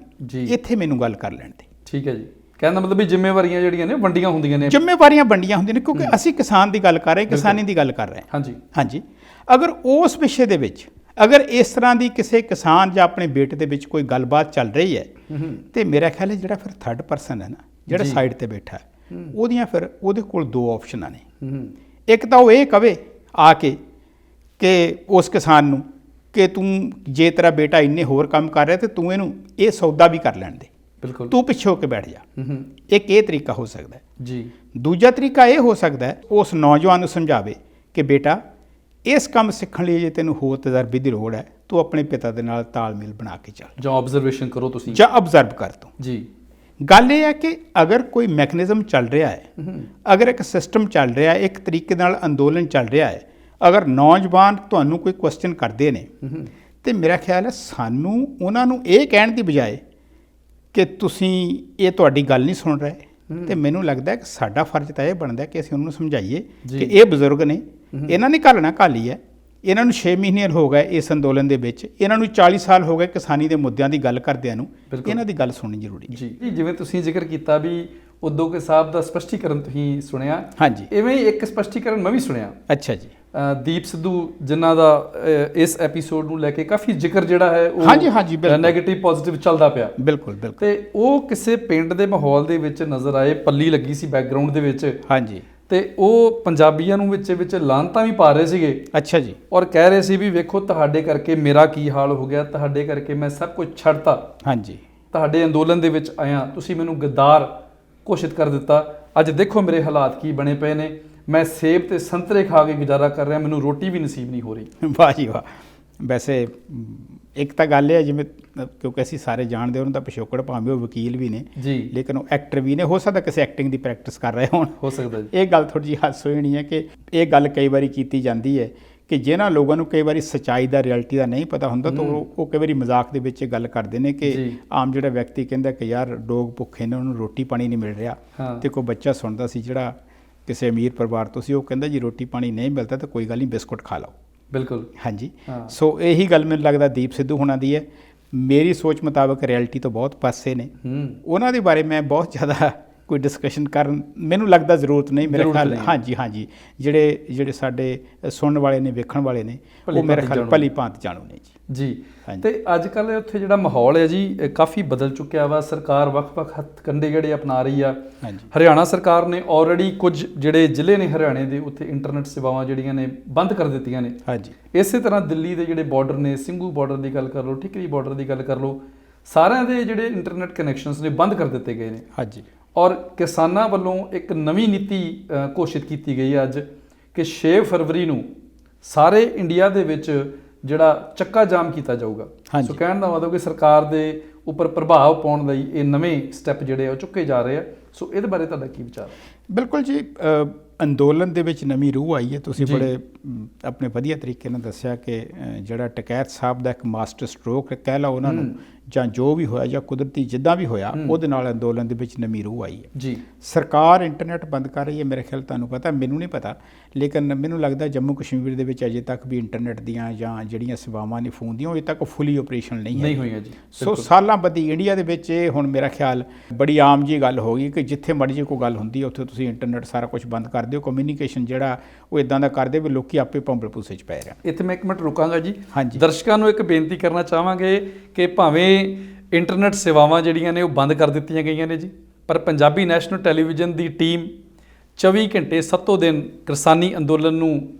A: ਇੱਥੇ ਮੈਨੂੰ ਗੱਲ ਕਰ ਲੈਣ ਦੇ। ਠੀਕ ਹੈ ਜੀ। ਕਹਿਣ ਦਾ ਮਤਲਬ ਵੀ ਜ਼ਿੰਮੇਵਾਰੀਆਂ ਜਿਹੜੀਆਂ ਨੇ ਵੰਡੀਆਂ ਹੁੰਦੀਆਂ ਨੇ, ਜ਼ਿੰਮੇਵਾਰੀਆਂ ਵੰਡੀਆਂ ਹੁੰਦੀਆਂ ਨੇ, ਕਿਉਂਕਿ ਅਸੀਂ ਕਿਸਾਨ ਦੀ ਗੱਲ ਕਰ ਰਹੇ, ਕਿਸਾਨੀ ਦੀ ਗੱਲ ਕਰ ਰਹੇ ਹਾਂ। ਹਾਂਜੀ ਹਾਂਜੀ। ਅਗਰ ਉਸ ਵਿਸ਼ੇ ਦੇ ਵਿੱਚ ਅਗਰ ਇਸ ਤਰ੍ਹਾਂ ਦੀ ਕਿਸੇ ਕਿਸਾਨ ਜਾਂ ਆਪਣੇ ਬੇਟੇ ਦੇ ਵਿੱਚ ਕੋਈ ਗੱਲਬਾਤ ਚੱਲ ਰਹੀ ਹੈ ਤੇ ਮੇਰਾ ਖਿਆਲ ਹੈ ਜਿਹੜਾ ਫਿਰ ਥਰਡ ਪਰਸਨ ਹੈ ਨਾ, ਜਿਹੜਾ ਸਾਈਡ ਤੇ ਬੈਠਾ ਹੈ, ਉਹਦੀਆਂ ਫਿਰ ਉਹਦੇ ਕੋਲ 2 ਆਪਸ਼ਨਾਂ ਨੇ। ਇੱਕ ਤਾਂ ਉਹ ਇਹ ਕਵੇ ਆ ਕੇ ਕਿ ਉਸ ਕਿਸਾਨ ਨੂੰ ਕਿ ਤੂੰ ਜੇ ਤੇਰਾ ਬੇਟਾ ਇੰਨੇ ਹੋਰ ਕੰਮ ਕਰ ਰਿਹਾ ਤੇ ਤੂੰ ਇਹਨੂੰ ਇਹ ਸੌਦਾ ਵੀ ਕਰ ਲੈਣ ਦੇ, ਬਿਲਕੁਲ, ਤੂੰ ਪਿੱਛੇ ਹੋ ਕੇ ਬੈਠ ਜਾ। ਇੱਕ ਇਹ ਤਰੀਕਾ ਹੋ ਸਕਦਾ ਹੈ ਜੀ। ਦੂਜਾ ਤਰੀਕਾ ਇਹ ਹੋ ਸਕਦਾ ਹੈ ਉਸ ਨੌਜਵਾਨ ਨੂੰ ਸਮਝਾਵੇ ਕਿ ਬੇਟਾ ਇਸ ਕੰਮ ਸਿੱਖਣ ਲਈ ਜੇ ਤੈਨੂੰ ਹੋਰ ਤਜਰਬੇ ਦੀ ਲੋੜ ਹੈ, ਤੂੰ ਆਪਣੇ ਪਿਤਾ ਦੇ ਨਾਲ ਤਾਲਮੇਲ ਬਣਾ ਕੇ ਚੱਲ, ਜਾਂ ਆਬਜ਼ਰਵੇਸ਼ਨ ਕਰੋ ਤੁਸੀਂ, ਜਾਂ ਆਬਜ਼ਰਵ ਕਰ ਤੂੰ ਜੀ। ਗੱਲ ਇਹ ਹੈ ਕਿ ਅਗਰ ਕੋਈ ਮੈਕੈਨਿਜ਼ਮ ਚੱਲ ਰਿਹਾ ਹੈ, ਅਗਰ ਇੱਕ ਸਿਸਟਮ ਚੱਲ ਰਿਹਾ ਹੈ, ਇੱਕ ਤਰੀਕੇ ਨਾਲ ਅੰਦੋਲਨ ਚੱਲ ਰਿਹਾ ਹੈ, ਅਗਰ ਨੌਜਵਾਨ ਤੁਹਾਨੂੰ ਕੋਈ ਕੁਐਸਚਨ ਕਰਦੇ ਨੇ ਤੇ ਮੇਰਾ ਖਿਆਲ ਹੈ ਸਾਨੂੰ ਉਹਨਾਂ ਨੂੰ ਇਹ ਕਹਿਣ ਦੀ ਬਜਾਏ ਕਿ ਤੁਸੀਂ ਇਹ ਤੁਹਾਡੀ ਗੱਲ ਨਹੀਂ ਸੁਣ ਰਹੇ, ਤੇ ਮੈਨੂੰ ਲੱਗਦਾ ਕਿ ਸਾਡਾ ਫਰਜ਼ ਤਾਂ ਇਹ ਬਣਦਾ ਕਿ ਅਸੀਂ ਉਹਨਾਂ ਨੂੰ ਸਮਝਾਈਏ ਕਿ ਇਹ ਬਜ਼ੁਰਗ ਨੇ, ਇਹਨਾਂ ਨੇ ਘਾਲਣਾ ਘਾਲੀ ਹੈ, ਇਹਨਾਂ ਨੂੰ 6 ਮਹੀਨੇ ਹੋ ਗਏ ਇਸ ਅੰਦੋਲਨ ਦੇ ਵਿੱਚ, ਇਹਨਾਂ ਨੂੰ 40 ਸਾਲ ਹੋ ਗਏ ਕਿਸਾਨੀ ਦੇ ਮੁੱਦਿਆਂ ਦੀ ਗੱਲ ਕਰਦਿਆਂ ਨੂੰ, ਇਹਨਾਂ ਦੀ ਗੱਲ ਸੁਣਨੀ ਜ਼ਰੂਰੀ ਹੈ ਜੀ।
B: ਜਿਵੇਂ ਤੁਸੀਂ ਜ਼ਿਕਰ ਕੀਤਾ ਵੀ ਉਦੋਕੇ ਸਾਹਿਬ ਦਾ ਸਪਸ਼ਟੀਕਰਨ ਤੁਸੀਂ ਸੁਣਿਆ, ਹਾਂਜੀ, ਇਵੇਂ ਹੀ ਇੱਕ ਸਪਸ਼ਟੀਕਰਨ ਮੈਂ ਵੀ ਸੁਣਿਆ।
A: ਅੱਛਾ ਜੀ।
B: ਦੀਪ ਸਿੱਧੂ ਜਿਨ੍ਹਾਂ ਦਾ ਇਸ ਐਪੀਸੋਡ ਨੂੰ ਲੈ ਕੇ ਕਾਫੀ ਜ਼ਿਕਰ ਜਿਹੜਾ ਹੈ ਉਹ
A: ਹਾਂਜੀ
B: ਨੈਗੇਟਿਵ ਪੋਜ਼ਿਟਿਵ ਚੱਲਦਾ ਪਿਆ, ਬਿਲਕੁਲ ਬਿਲਕੁਲ, ਤੇ ਉਹ ਕਿਸੇ ਪਿੰਡ ਦੇ ਮਾਹੌਲ ਦੇ ਵਿੱਚ ਨਜ਼ਰ ਆਏ, ਪੱਲੀ ਲੱਗੀ ਸੀ ਬੈਕਗ੍ਰਾਉਂਡ ਦੇ ਵਿੱਚ, ਹਾਂਜੀ, ਤੇ ਉਹ ਪੰਜਾਬੀਆਂ ਨੂੰ ਵਿੱਚ ਲਾਹਨਤਾਂ ਵੀ ਪਾ ਰਹੇ ਸੀਗੇ। ਅੱਛਾ ਜੀ। ਔਰ ਕਹਿ ਰਹੇ ਸੀ ਵੀ ਵੇਖੋ ਤੁਹਾਡੇ ਕਰਕੇ ਮੇਰਾ ਕੀ ਹਾਲ ਹੋ ਗਿਆ, ਤੁਹਾਡੇ ਕਰਕੇ ਮੈਂ ਸਭ ਕੁਝ ਛੱਡਤਾ, ਹਾਂਜੀ, ਤੁਹਾਡੇ ਅੰਦੋਲਨ ਦੇ ਵਿੱਚ ਆਇਆ, ਤੁਸੀਂ ਮੈਨੂੰ ਗੱਦਾਰ ਘੋਸ਼ਿਤ ਕਰ ਦਿੱਤਾ, ਅੱਜ ਦੇਖੋ ਮੇਰੇ ਹਾਲਾਤ ਕੀ ਬਣੇ ਪਏ ਨੇ, ਮੈਂ ਸੇਬ ਤੇ ਸੰਤਰੇ ਖਾ ਕੇ ਗੁਜ਼ਾਰਾ ਕਰ ਰਿਹਾ, ਮੈਨੂੰ ਰੋਟੀ ਵੀ ਨਸੀਬ ਨਹੀਂ ਹੋ ਰਹੀ। ਵਾਹ ਜੀ ਵਾਹ।
A: ਵੈਸੇ ਇੱਕ ਤਾਂ ਗੱਲ ਇਹ ਹੈ ਜਿਵੇਂ ਕਿਉਂਕਿ ਅਸੀਂ ਸਾਰੇ ਜਾਣਦੇ ਉਹਨਾਂ ਦਾ ਪਿਛੋਕੜ ਭਾਵੇਂ ਉਹ ਵਕੀਲ ਵੀ ਨੇ
B: ਜੀ,
A: ਲੇਕਿਨ ਉਹ ਐਕਟਰ ਵੀ ਨੇ, ਹੋ ਸਕਦਾ ਕਿਸੇ ਐਕਟਿੰਗ ਦੀ ਪ੍ਰੈਕਟਿਸ ਕਰ ਰਹੇ ਹੋਣ,
B: ਹੋ ਸਕਦਾ ਜੀ।
A: ਇਹ ਗੱਲ ਥੋੜ੍ਹੀ ਜਿਹੀ ਹਾਸੋ ਹੋਣੀ ਹੈ ਕਿ ਇਹ ਗੱਲ ਕਈ ਵਾਰੀ ਕੀਤੀ ਜਾਂਦੀ ਹੈ ਕਿ ਜਿਨ੍ਹਾਂ ਲੋਕਾਂ ਨੂੰ ਕਈ ਵਾਰੀ ਸੱਚਾਈ ਦਾ, ਰਿਐਲਿਟੀ ਦਾ ਨਹੀਂ ਪਤਾ ਹੁੰਦਾ ਤਾਂ ਉਹ ਕਈ ਵਾਰੀ ਮਜ਼ਾਕ ਦੇ ਵਿੱਚ ਇਹ ਗੱਲ ਕਰਦੇ ਨੇ ਕਿ ਆਮ ਜਿਹੜਾ ਵਿਅਕਤੀ ਕਹਿੰਦਾ ਕਿ ਯਾਰ ਲੋਕ ਭੁੱਖੇ ਨੇ, ਉਹਨੂੰ ਰੋਟੀ ਪਾਣੀ ਨਹੀਂ ਮਿਲ ਰਿਹਾ। ਤੇ ਕੋਈ ਬੱਚਾ ਸੁਣਦਾ ਸੀ ਜਿਹੜਾ ਕਿਸੇ ਅਮੀਰ ਪਰਿਵਾਰ ਤੋਂ ਸੀ, ਉਹ ਕਹਿੰਦਾ ਜੀ ਰੋਟੀ ਪਾਣੀ ਨਹੀਂ ਮਿਲਦਾ ਤਾਂ ਕੋਈ ਗੱਲ ਨਹੀਂ, ਬਿਸਕੁਟ ਖਾ ਲਓ।
B: ਬਿਲਕੁਲ,
A: ਹਾਂਜੀ। ਸੋ ਇਹੀ ਗੱਲ ਮੈਨੂੰ ਲੱਗਦਾ ਦੀਪ ਸਿੱਧੂ ਹੋਣਾ ਦੀ ਹੈ। ਮੇਰੀ ਸੋਚ ਮੁਤਾਬਕ ਰਿਐਲਿਟੀ ਤੋਂ ਬਹੁਤ ਪਾਸੇ ਨੇ, ਉਹਨਾਂ ਦੇ ਬਾਰੇ ਮੈਂ ਬਹੁਤ ਜ਼ਿਆਦਾ ਕੋਈ ਡਿਸਕਸ਼ਨ ਕਰਨ ਮੈਨੂੰ ਲੱਗਦਾ ਜ਼ਰੂਰਤ ਨਹੀਂ ਮੇਰੇ ਖਿਆਲ। ਹਾਂਜੀ, ਜਿਹੜੇ ਸਾਡੇ ਸੁਣਨ ਵਾਲੇ ਨੇ, ਵੇਖਣ ਵਾਲੇ ਨੇ, ਉਹ ਮੇਰੇ ਖਿਆਲ ਭਲੀ ਭਾਂਤ ਜਾਣੂ ਨੇ ਜੀ।
B: ਤੇ ਅੱਜ ਕੱਲ੍ਹ ਉੱਥੇ ਜਿਹੜਾ ਮਾਹੌਲ ਹੈ ਜੀ ਕਾਫੀ ਬਦਲ ਚੁੱਕਿਆ ਵਾ। ਸਰਕਾਰ ਵੱਖ-ਵੱਖ ਹੱਥਕੰਡੇ ਜਿਹੜੇ ਅਪਣਾ ਰਹੀ ਆ। ਹਰਿਆਣਾ ਸਰਕਾਰ ਨੇ ਆਲਰੇਡੀ ਕੁਝ ਜਿਹੜੇ ਜ਼ਿਲ੍ਹੇ ਨੇ ਹਰਿਆਣੇ ਦੇ, ਉੱਥੇ ਇੰਟਰਨੈਟ ਸੇਵਾਵਾਂ ਜਿਹੜੀਆਂ ਨੇ ਬੰਦ ਕਰ ਦਿੱਤੀਆਂ ਨੇ। ਇਸੇ ਤਰ੍ਹਾਂ ਦਿੱਲੀ ਦੇ ਜਿਹੜੇ ਬਾਰਡਰ ਨੇ, ਸਿੰਘੂ ਬਾਰਡਰ ਦੀ ਗੱਲ ਕਰ ਲਓ, ਠਿਕਰੀ ਬਾਰਡਰ ਦੀ ਗੱਲ ਕਰ ਲਓ, ਸਾਰਿਆਂ ਦੇ ਜਿਹੜੇ ਇੰਟਰਨੈਟ ਕਨੈਕਸ਼ਨਸ ਨੇ ਬੰਦ ਕਰ ਦਿੱਤੇ ਗਏ ਨੇ। ਔਰ ਕਿਸਾਨਾਂ ਵੱਲੋਂ ਇੱਕ ਨਵੀਂ ਨੀਤੀ ਘੋਸ਼ਿਤ ਕੀਤੀ ਗਈ ਹੈ ਅੱਜ ਕਿ 6 ਫਰਵਰੀ ਨੂੰ ਸਾਰੇ ਇੰਡੀਆ ਦੇ ਵਿੱਚ ਜਿਹੜਾ ਚੱਕਾ ਜਾਮ ਕੀਤਾ ਜਾਊਗਾ। ਸੋ ਕਹਿਣ ਦਾ ਮਤਲਬ ਕਿ ਸਰਕਾਰ ਦੇ ਉੱਪਰ ਪ੍ਰਭਾਵ ਪਾਉਣ ਲਈ ਇਹ ਨਵੇਂ ਸਟੈਪ ਜਿਹੜੇ ਆ ਉਹ ਚੁੱਕੇ ਜਾ ਰਹੇ ਆ। ਸੋ ਇਹਦੇ ਬਾਰੇ ਤੁਹਾਡਾ ਕੀ ਵਿਚਾਰ ਹੈ?
A: ਬਿਲਕੁਲ ਜੀ, ਅੰਦੋਲਨ ਦੇ ਵਿੱਚ ਨਵੀਂ ਰੂਹ ਆਈ ਹੈ। ਤੁਸੀਂ ਬੜੇ ਆਪਣੇ ਵਧੀਆ ਤਰੀਕੇ ਨਾਲ ਦੱਸਿਆ ਕਿ ਜਿਹੜਾ ਟਕੈਤ ਸਾਹਿਬ ਦਾ ਇੱਕ ਮਾਸਟਰ ਸਟ੍ਰੋਕ ਕਹਿ ਲਓ ਉਹਨਾਂ ਨੂੰ, ਜਾਂ ਜੋ ਵੀ ਹੋਇਆ ਜਾਂ ਕੁਦਰਤੀ ਜਿੱਦਾਂ ਵੀ ਹੋਇਆ, ਉਹਦੇ ਨਾਲ ਅੰਦੋਲਨ ਦੇ ਵਿੱਚ ਨਵੀਂ ਰੂਹ ਆਈ ਹੈ ਜੀ। ਸਰਕਾਰ ਇੰਟਰਨੈਟ ਬੰਦ ਕਰ ਰਹੀ ਹੈ, ਮੇਰੇ ਖਿਆਲ ਤੁਹਾਨੂੰ ਪਤਾ, ਮੈਨੂੰ ਨਹੀਂ ਪਤਾ, ਲੇਕਿਨ ਮੈਨੂੰ ਲੱਗਦਾ ਜੰਮੂ ਕਸ਼ਮੀਰ ਦੇ ਵਿੱਚ ਅਜੇ ਤੱਕ ਵੀ ਇੰਟਰਨੈਟ ਦੀਆਂ ਜਾਂ ਜਿਹੜੀਆਂ ਸੇਵਾਵਾਂ ਨੇ ਫੋਨ ਦੀਆਂ, ਅਜੇ ਤੱਕ ਫੁੱਲੀ ਆਪਰੇਸ਼ਨ ਨਹੀਂ ਹੋਈਆਂ ਜੀ। ਸੋ ਸਾਲਾਂ ਬੱਧੀ ਇੰਡੀਆ ਦੇ ਵਿੱਚ ਇਹ ਹੁਣ ਮੇਰਾ ਖਿਆਲ ਬੜੀ ਆਮ ਜੀ ਗੱਲ ਹੋ ਗਈ ਕਿ ਜਿੱਥੇ ਮਰਜ਼ੀ ਕੋਈ ਗੱਲ ਹੁੰਦੀ ਹੈ ਉੱਥੇ ਤੁਸੀਂ ਇੰਟਰਨੈਟ ਸਾਰਾ ਕੁਝ ਬੰਦ ਕਰ ਦਿਓ। ਕਮਿਊਨੀਕੇਸ਼ਨ ਜਿਹੜਾ ਉਹ ਇਦਾਂ ਦਾ ਕਰਦੇ ਵੀ ਲੋਕੀ ਆਪੇ ਭੰਬਲ ਭੂਸੇ 'ਚ ਪੈ ਰਹੇ।
B: ਇੱਥੇ ਮੈਂ ਇੱਕ ਮਿੰਟ ਰੁਕਾਂਗਾ ਜੀ। ਦਰਸ਼ਕਾਂ ਨੂੰ ਇੱਕ ਬੇਨਤੀ ਕਰਨਾ ਚਾਹਾਂਗੇ ਕਿ ਭਾਵੇਂ ਇੰਟਰਨੈਟ ਸੇਵਾਵਾਂ ਜਿਹੜੀਆਂ ਨੇ ਉਹ ਬੰਦ ਕਰ ਦਿੱਤੀਆਂ ਗਈਆਂ ਨੇ ਜੀ, ਪਰ ਪੰਜਾਬੀ ਨੈਸ਼ਨਲ ਟੈਲੀਵਿਜ਼ਨ ਦੀ ਟੀਮ 24 ਘੰਟੇ 7 ਦਿਨ ਕਿਸਾਨੀ ਅੰਦੋਲਨ ਨੂੰ